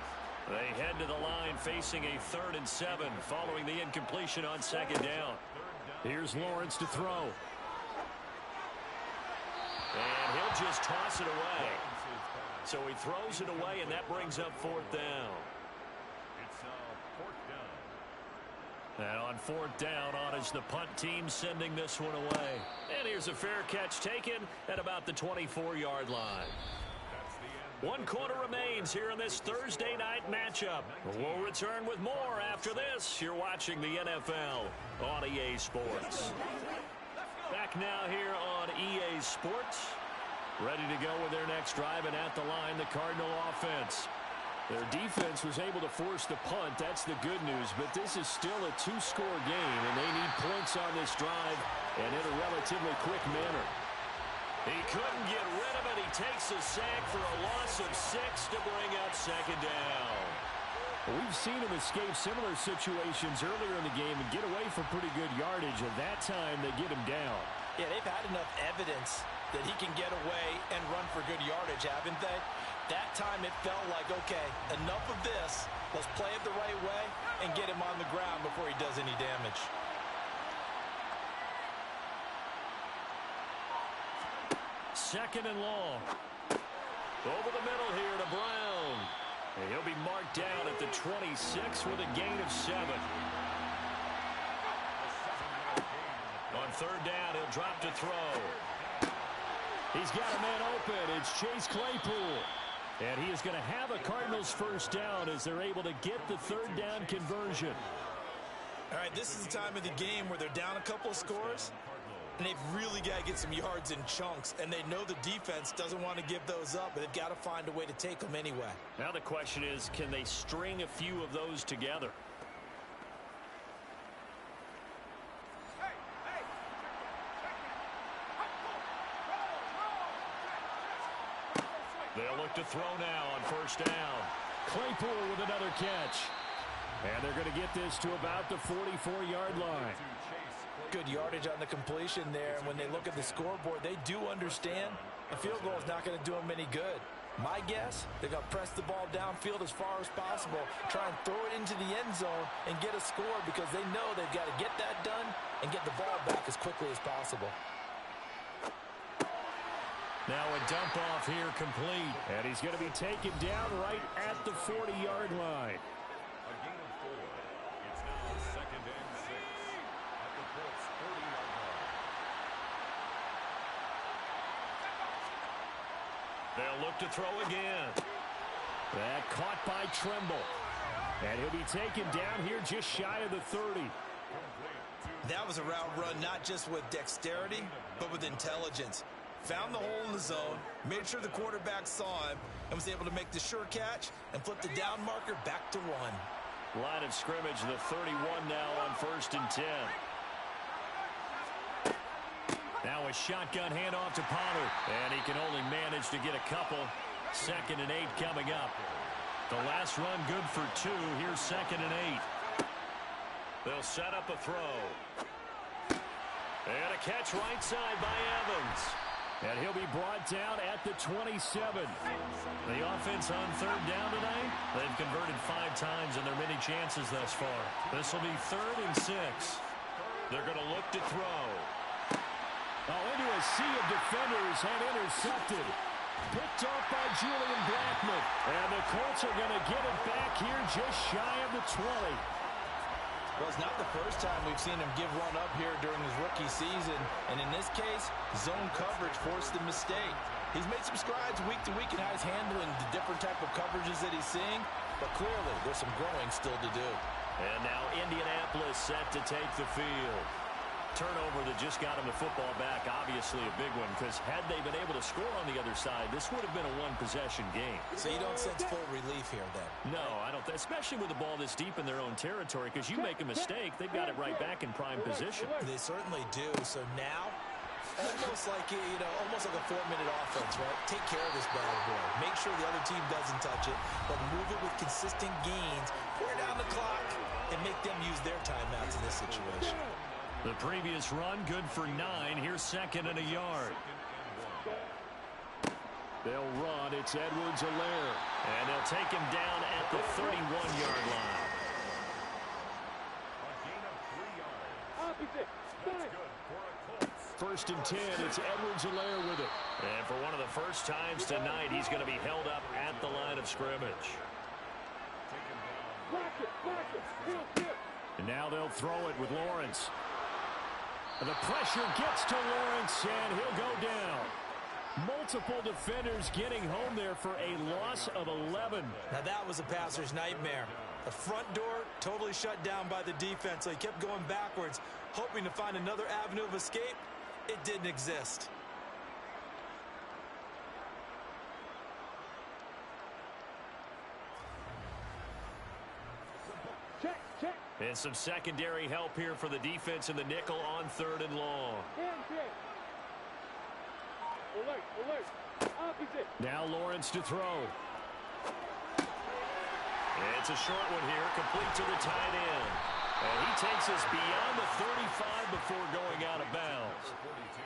They head to the line facing a 3rd and 7 following the incompletion on 2nd down. Here's Lawrence to throw. And he'll just toss it away. So he throws it away, and that brings up 4th down. It's 4th down. And on 4th down, on is the punt team sending this one away. And here's a fair catch taken at about the 24-yard line. 1 quarter remains here in this Thursday night matchup. We'll return with more after this. You're watching the NFL on EA Sports. Back now here on EA Sports. Ready to go with their next drive, and at the line, the Cardinal offense. Their defense was able to force the punt. That's the good news, but this is still a 2-score game, and they need points on this drive and in a relatively quick manner. He couldn't get rid of it. He takes a sack for a loss of 6 to bring up 2nd down. We've seen him escape similar situations earlier in the game and get away for pretty good yardage. At that time, they get him down. Yeah, they've had enough evidence that he can get away and run for good yardage, haven't they? That time it felt like, okay, enough of this. Let's play it the right way and get him on the ground before he does any damage. Second and long. Over the middle here to Brown. And he'll be marked down at the 26 with a gain of 7. On 3rd down, he'll drop to throw. He's got a man open. It's Chase Claypool. And he is going to have a Cardinals 1st down as they're able to get the 3rd down conversion. All right, this is the time of the game where they're down a couple of scores, and they've really got to get some yards in chunks, and they know the defense doesn't want to give those up, but they've got to find a way to take them anyway. Now the question is, can they string a few of those together? They'll look to throw now on 1st down. Claypool with another catch. And they're going to get this to about the 44-yard line. Good yardage on the completion there, and when they look at the scoreboard, they do understand a field goal is not going to do them any good. My guess, they're going to press the ball downfield as far as possible, try and throw it into the end zone and get a score, because they know they've got to get that done and get the ball back as quickly as possible. Now a dump off here complete. And he's going to be taken down right at the 40-yard line. A gain of 4. It's now 2nd and 6 at the Colts 30-yard line. They'll look to throw again. That caught by Tremble. And he'll be taken down here just shy of the 30. That was a route run not just with dexterity, but with intelligence. Found the hole in the zone, made sure the quarterback saw him, and was able to make the sure catch and flip the down marker back to 1. Line of scrimmage, the 31 now on 1st and 10. Now a shotgun handoff to Pollard, and he can only manage to get a couple. 2nd and 8 coming up. The last run good for 2. Here's 2nd and 8. They'll set up a throw. And a catch right side by Evans. And he'll be brought down at the 27. The offense on 3rd down today, they've converted 5 times in their many chances thus far. This will be 3rd and 6. They're going to look to throw. Oh, into a sea of defenders and intercepted. Picked off by Julian Blackmon. And the Colts are going to get it back here just shy of the 20. Well, it's not the first time we've seen him give one up here during his rookie season. And in this case, zone coverage forced the mistake. He's made some strides week to week in how he's handling the different type of coverages that he's seeing. But clearly, there's some growing still to do. And now Indianapolis set to take the field. Turnover that just got him the football back, obviously a big one, because had they been able to score on the other side, this would have been a one-possession game. So you don't sense full relief here, then? No, I don't, especially with the ball this deep in their own territory, because you make a mistake, they've got it right back in prime position. They certainly do. So now, almost like almost like a 4-minute offense, right? Take care of this bad boy. Make sure the other team doesn't touch it, but move it with consistent gains. Wear down the clock and make them use their timeouts in this situation. The previous run, good for 9. Here's second and a yard. They'll run. It's Edwards-Helaire. And they'll take him down at the 31-yard line. First and 10, it's Edwards-Helaire with it. And for one of the first times tonight, he's going to be held up at the line of scrimmage. And now they'll throw it with Lawrence. The pressure gets to Lawrence, and he'll go down. Multiple defenders getting home there for a loss of 11. Now that was a passer's nightmare. The front door totally shut down by the defense, so he kept going backwards, hoping to find another avenue of escape. It didn't exist. And some secondary help here for the defense in the nickel on 3rd and long. Now Lawrence to throw. It's a short one here, complete to the tight end. And he takes us beyond the 35 before going out of bounds.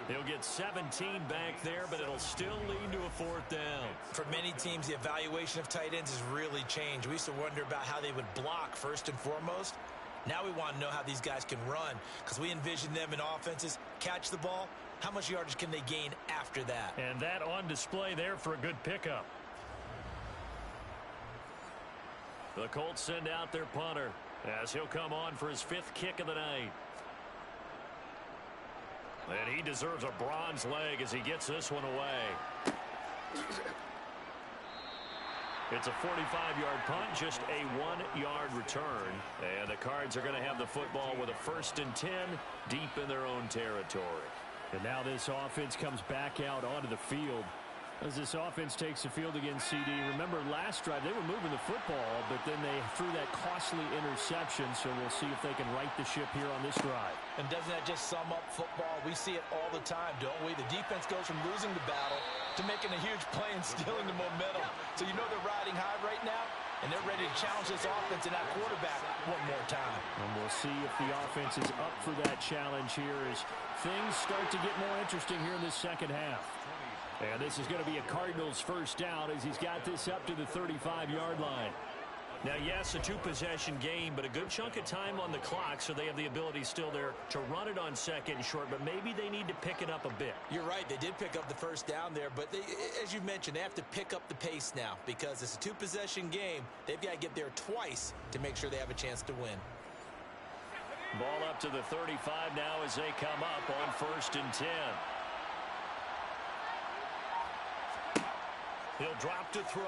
He'll get 17 back there, but it'll still lead to a 4th down. For many teams, the evaluation of tight ends has really changed. We used to wonder about how they would block first and foremost. Now we want to know how these guys can run, because we envision them in offenses, catch the ball, how much yardage can they gain after that? And that on display there for a good pickup. The Colts send out their punter as he'll come on for his 5th kick of the night. And he deserves a bronze leg as he gets this one away. It's a 45-yard punt, just a 1-yard return. And the Cards are going to have the football with a 1st and 10 deep in their own territory. And now this offense comes back out onto the field. As this offense takes the field against CD, remember last drive they were moving the football, but then they threw that costly interception, so we'll see if they can right the ship here on this drive. And doesn't that just sum up football? We see it all the time, don't we? The defense goes from losing the battle to making a huge play and stealing the momentum. So you know they're riding high right now, and they're ready to challenge this offense and that quarterback one more time. And we'll see if the offense is up for that challenge here as things start to get more interesting here in this second half. And this is going to be a Cardinals 1st down as he's got this up to the 35-yard line. Now, yes, a 2-possession game, but a good chunk of time on the clock, so they have the ability still there to run it on 2nd and short, but maybe they need to pick it up a bit. You're right. They did pick up the 1st down there, but as you mentioned, they have to pick up the pace now because it's a 2-possession game. They've got to get there twice to make sure they have a chance to win. Ball up to the 35 now as they come up on 1st and 10. He'll drop to throw.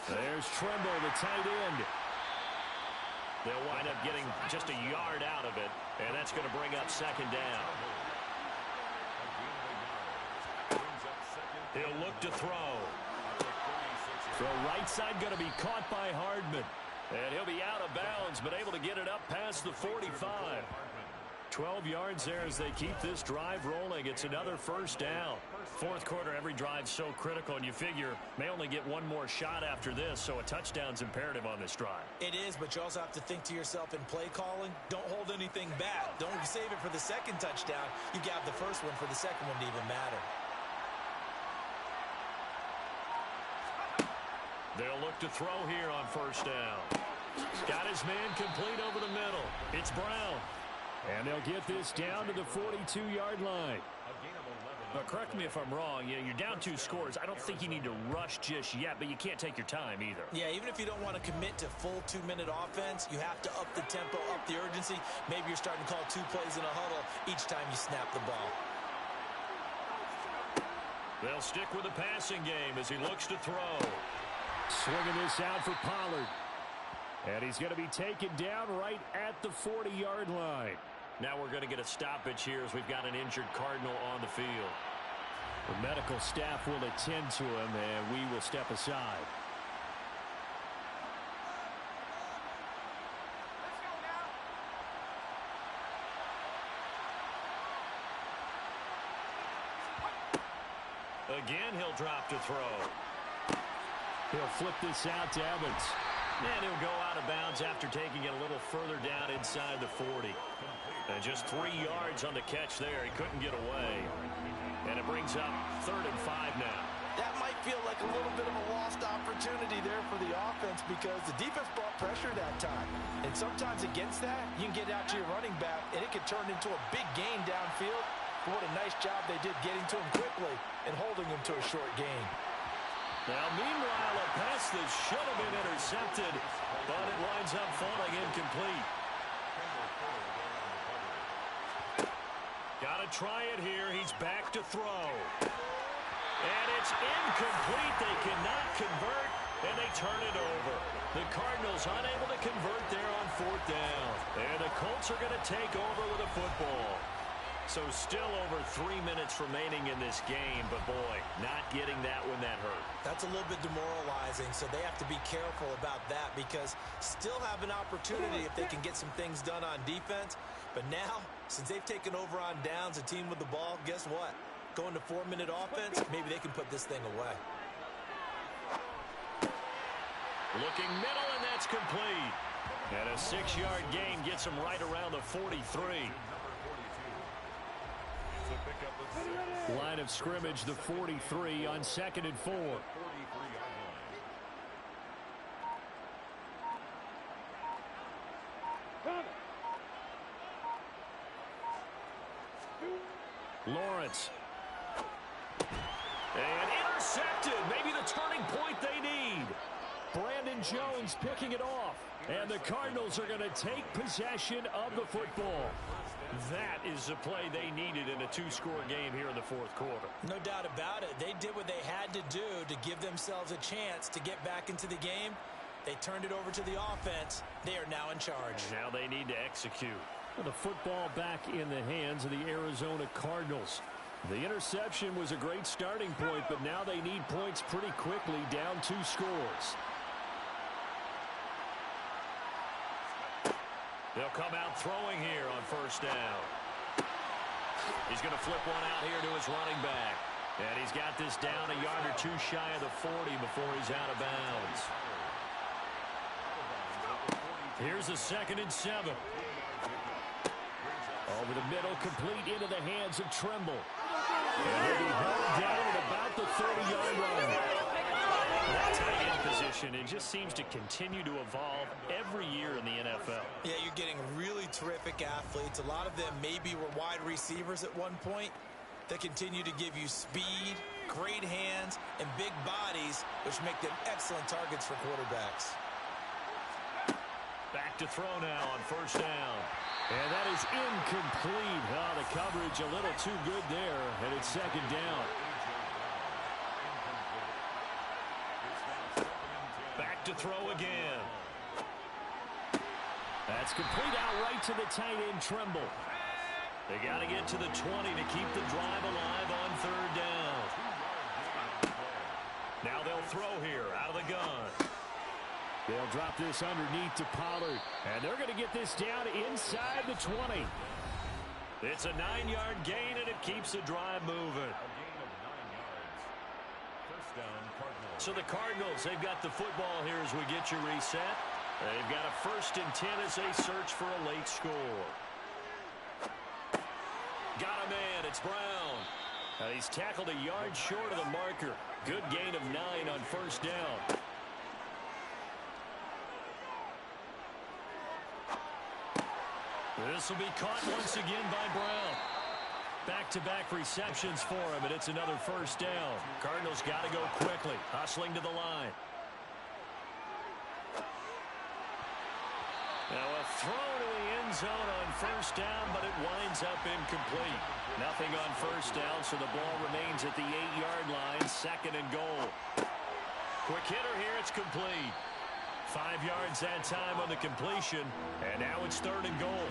There's Trimble, the tight end. They'll wind up getting just a yard out of it, and that's going to bring up 2nd down. He'll look to throw. The right side going to be caught by Hardman, and he'll be out of bounds, but able to get it up past the 45. 12 yards there as they keep this drive rolling. It's another 1st down. 4th quarter, every drive so critical, and you figure may only get one more shot after this, so a touchdown's imperative on this drive. It is, but you also have to think to yourself in play calling, don't hold anything back. Don't save it for the 2nd touchdown. You got the 1st one for the 2nd one to even matter. They'll look to throw here on 1st down. Got his man complete over the middle. It's Brown. And they'll get this down to the 42-yard line. But correct me if I'm wrong, you're down 2 scores. I don't think you need to rush just yet, but you can't take your time either. Yeah, even if you don't want to commit to full 2-minute offense, you have to up the tempo, up the urgency. Maybe you're starting to call 2 plays in a huddle each time you snap the ball. They'll stick with the passing game as he looks to throw. Swinging this out for Pollard. And he's going to be taken down right at the 40-yard line. Now we're going to get a stoppage here as we've got an injured Cardinal on the field. The medical staff will attend to him, and we will step aside. Again, he'll drop to throw. He'll flip this out to Evans. And he'll go out of bounds after taking it a little further down inside the 40. And just 3 yards on the catch there. He couldn't get away. And it brings up 3rd and 5 now. That might feel like a little bit of a lost opportunity there for the offense because the defense brought pressure that time. And sometimes against that, you can get out to your running back, and it can turn into a big gain downfield. But what a nice job they did getting to him quickly and holding him to a short gain. Now, meanwhile, a pass that should have been intercepted, but it winds up falling incomplete. Got to try it here. He's back to throw. And it's incomplete. They cannot convert, and they turn it over. The Cardinals unable to convert there on 4th down. And the Colts are going to take over with a football. So still over 3 minutes remaining in this game, but boy, not getting that when that hurt. That's a little bit demoralizing, so they have to be careful about that because still have an opportunity if they can get some things done on defense. But now, since they've taken over on downs, a team with the ball, guess what? Going to 4-minute offense, maybe they can put this thing away. Looking middle, and that's complete. And a 6-yard gain gets him right around the 43. Line of scrimmage, the 43 on 2nd and 4. Lawrence. And intercepted. Maybe the turning point they need. Brandon Jones picking it off. And the Cardinals are going to take possession of the football. That is the play they needed in a 2-score game here in the 4th quarter. No doubt about it. They did what they had to do to give themselves a chance to get back into the game. They turned it over to the offense. They are now in charge. Now they need to execute. The football back in the hands of the Arizona Cardinals. The interception was a great starting point, but now they need points pretty quickly, down 2 scores. They'll come out throwing here on 1st down. He's going to flip one out here to his running back. And he's got this down a yard or 2 shy of the 40 before he's out of bounds. Here's a 2nd and 7. Over the middle, complete into the hands of Tremble. And he'll be held down at about the 30-yard line. That tight end position, it just seems to continue to evolve every year in the NFL. Yeah, you're getting really terrific athletes. A lot of them maybe were wide receivers at one point. They continue to give you speed, great hands, and big bodies, which make them excellent targets for quarterbacks. Back to throw now on 1st down. And that is incomplete. Oh, the coverage a little too good there, and it's 2nd down. Back to throw again. That's complete outright to the tight end, Tremble. They got to get to the 20 to keep the drive alive on 3rd down. Now they'll throw here out of the gun. They'll drop this underneath to Pollard. And they're going to get this down inside the 20. It's a 9-yard gain, and it keeps the drive moving. So the Cardinals, they've got the football here as we get you reset. They've got a 1st and 10 as they search for a late score. Got a man, it's Brown. He's tackled a yard short of the marker. Good gain of 9 on 1st down. This will be caught once again by Brown. Back-to-back receptions for him, and it's another first down. Cardinals got to go quickly, hustling to the line. Now a throw to the end zone on first down, but it winds up incomplete. Nothing on first down, so the ball remains at the 8-yard line, 2nd and goal. Quick hitter here, it's complete. 5 yards that time on the completion, and now it's 3rd and goal.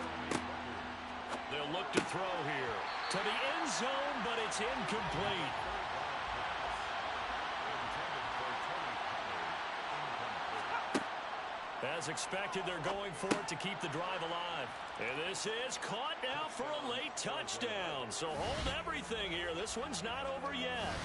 They'll look to throw here. To the end zone, but it's incomplete. As expected, they're going for it to keep the drive alive. And this is caught now for a late touchdown. So hold everything here. This one's not over yet.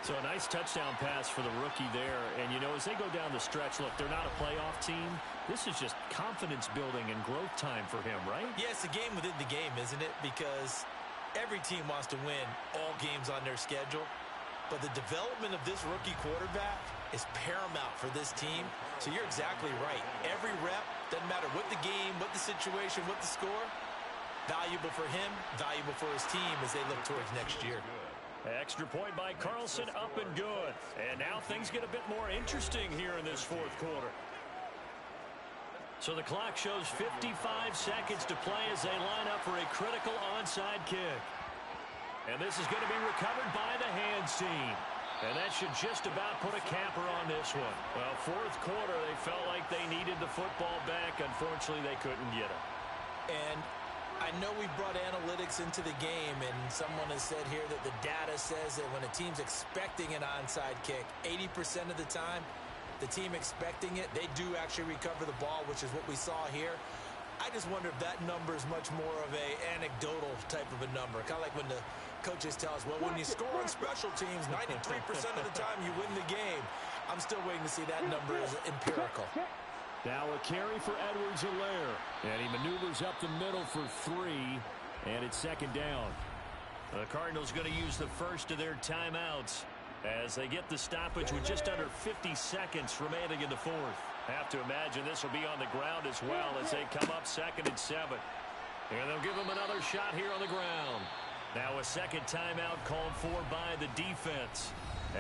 So a nice touchdown pass for the rookie there. And, you know, as they go down the stretch, look, they're not a playoff team. This is just confidence building and growth time for him, right? Yeah, it's a game within the game, isn't it? Because every team wants to win all games on their schedule. But the development of this rookie quarterback is paramount for this team. So you're exactly right. Every rep, doesn't matter what the game, what the situation, what the score, valuable for him, valuable for his team as they look towards next year. Extra point by Carlson, up and good. And now things get a bit more interesting here in this 4th quarter. So the clock shows 55 seconds to play as they line up for a critical onside kick. And this is going to be recovered by the hands team. And that should just about put a capper on this one. Well, 4th quarter, they felt like they needed the football back. Unfortunately, they couldn't get it. And I know we brought analytics into the game, and someone has said here that the data says that when a team's expecting an onside kick, 80% of the time, the team expecting it, they do actually recover the ball, which is what we saw here. I just wonder if that number is much more of a anecdotal type of a number. Kind of like when the coaches tell us, well, when you score on special teams, 93% of the time you win the game. I'm still waiting to see that number as empirical. Now a carry for Edwards-Helaire. And he maneuvers up the middle for 3. And it's 2nd down. The Cardinals going to use the first of their timeouts as they get the stoppage with just under 50 seconds remaining in the 4th. Have to imagine this will be on the ground as well as they come up 2nd and 7. And they'll give them another shot here on the ground. Now a 2nd timeout called for by the defense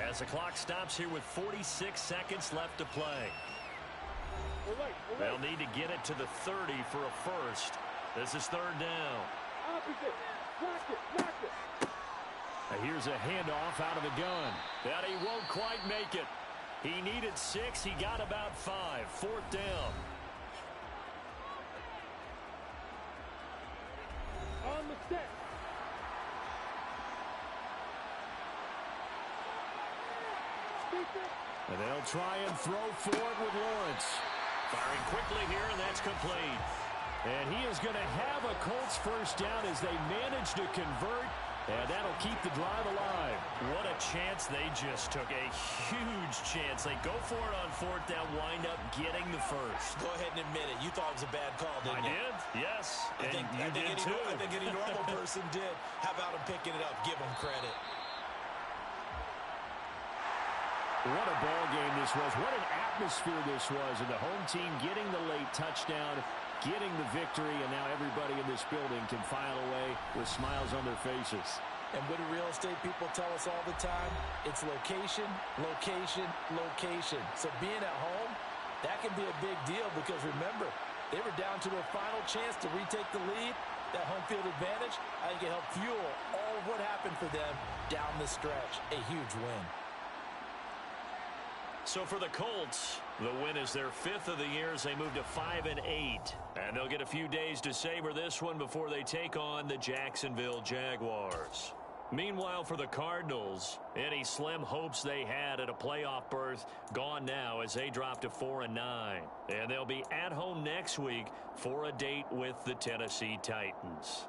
as the clock stops here with 46 seconds left to play. They'll need to get it to the 30 for a first. This is 3rd down. Here's a handoff out of the gun. That he won't quite make it. He needed 6. He got about 5. 4th down. On the set. And they'll try and throw forward with Lawrence. Firing quickly here, and that's complete. And he is going to have a Colts first down as they manage to convert, and that'll keep the drive alive. What a chance they just took. A huge chance. They go for it on 4th down, wind up getting the first. Go ahead and admit it. You thought it was a bad call, didn't you? I did, yes. I think any normal person did. How about him picking it up? Give him credit. What a ball game this was. What an atmosphere this was. And the home team getting the late touchdown, getting the victory, and now everybody in this building can file away with smiles on their faces. And what do real estate people tell us all the time? It's location, location, location. So being at home, that can be a big deal because remember, they were down to their final chance to retake the lead. That home field advantage, I think it helped fuel all of what happened for them down the stretch. A huge win. So for the Colts, the win is their 5th of the year as they move to 5-8. And they'll get a few days to savor this one before they take on the Jacksonville Jaguars. Meanwhile, for the Cardinals, any slim hopes they had at a playoff berth gone now as they drop to 4-9. And they'll be at home next week for a date with the Tennessee Titans.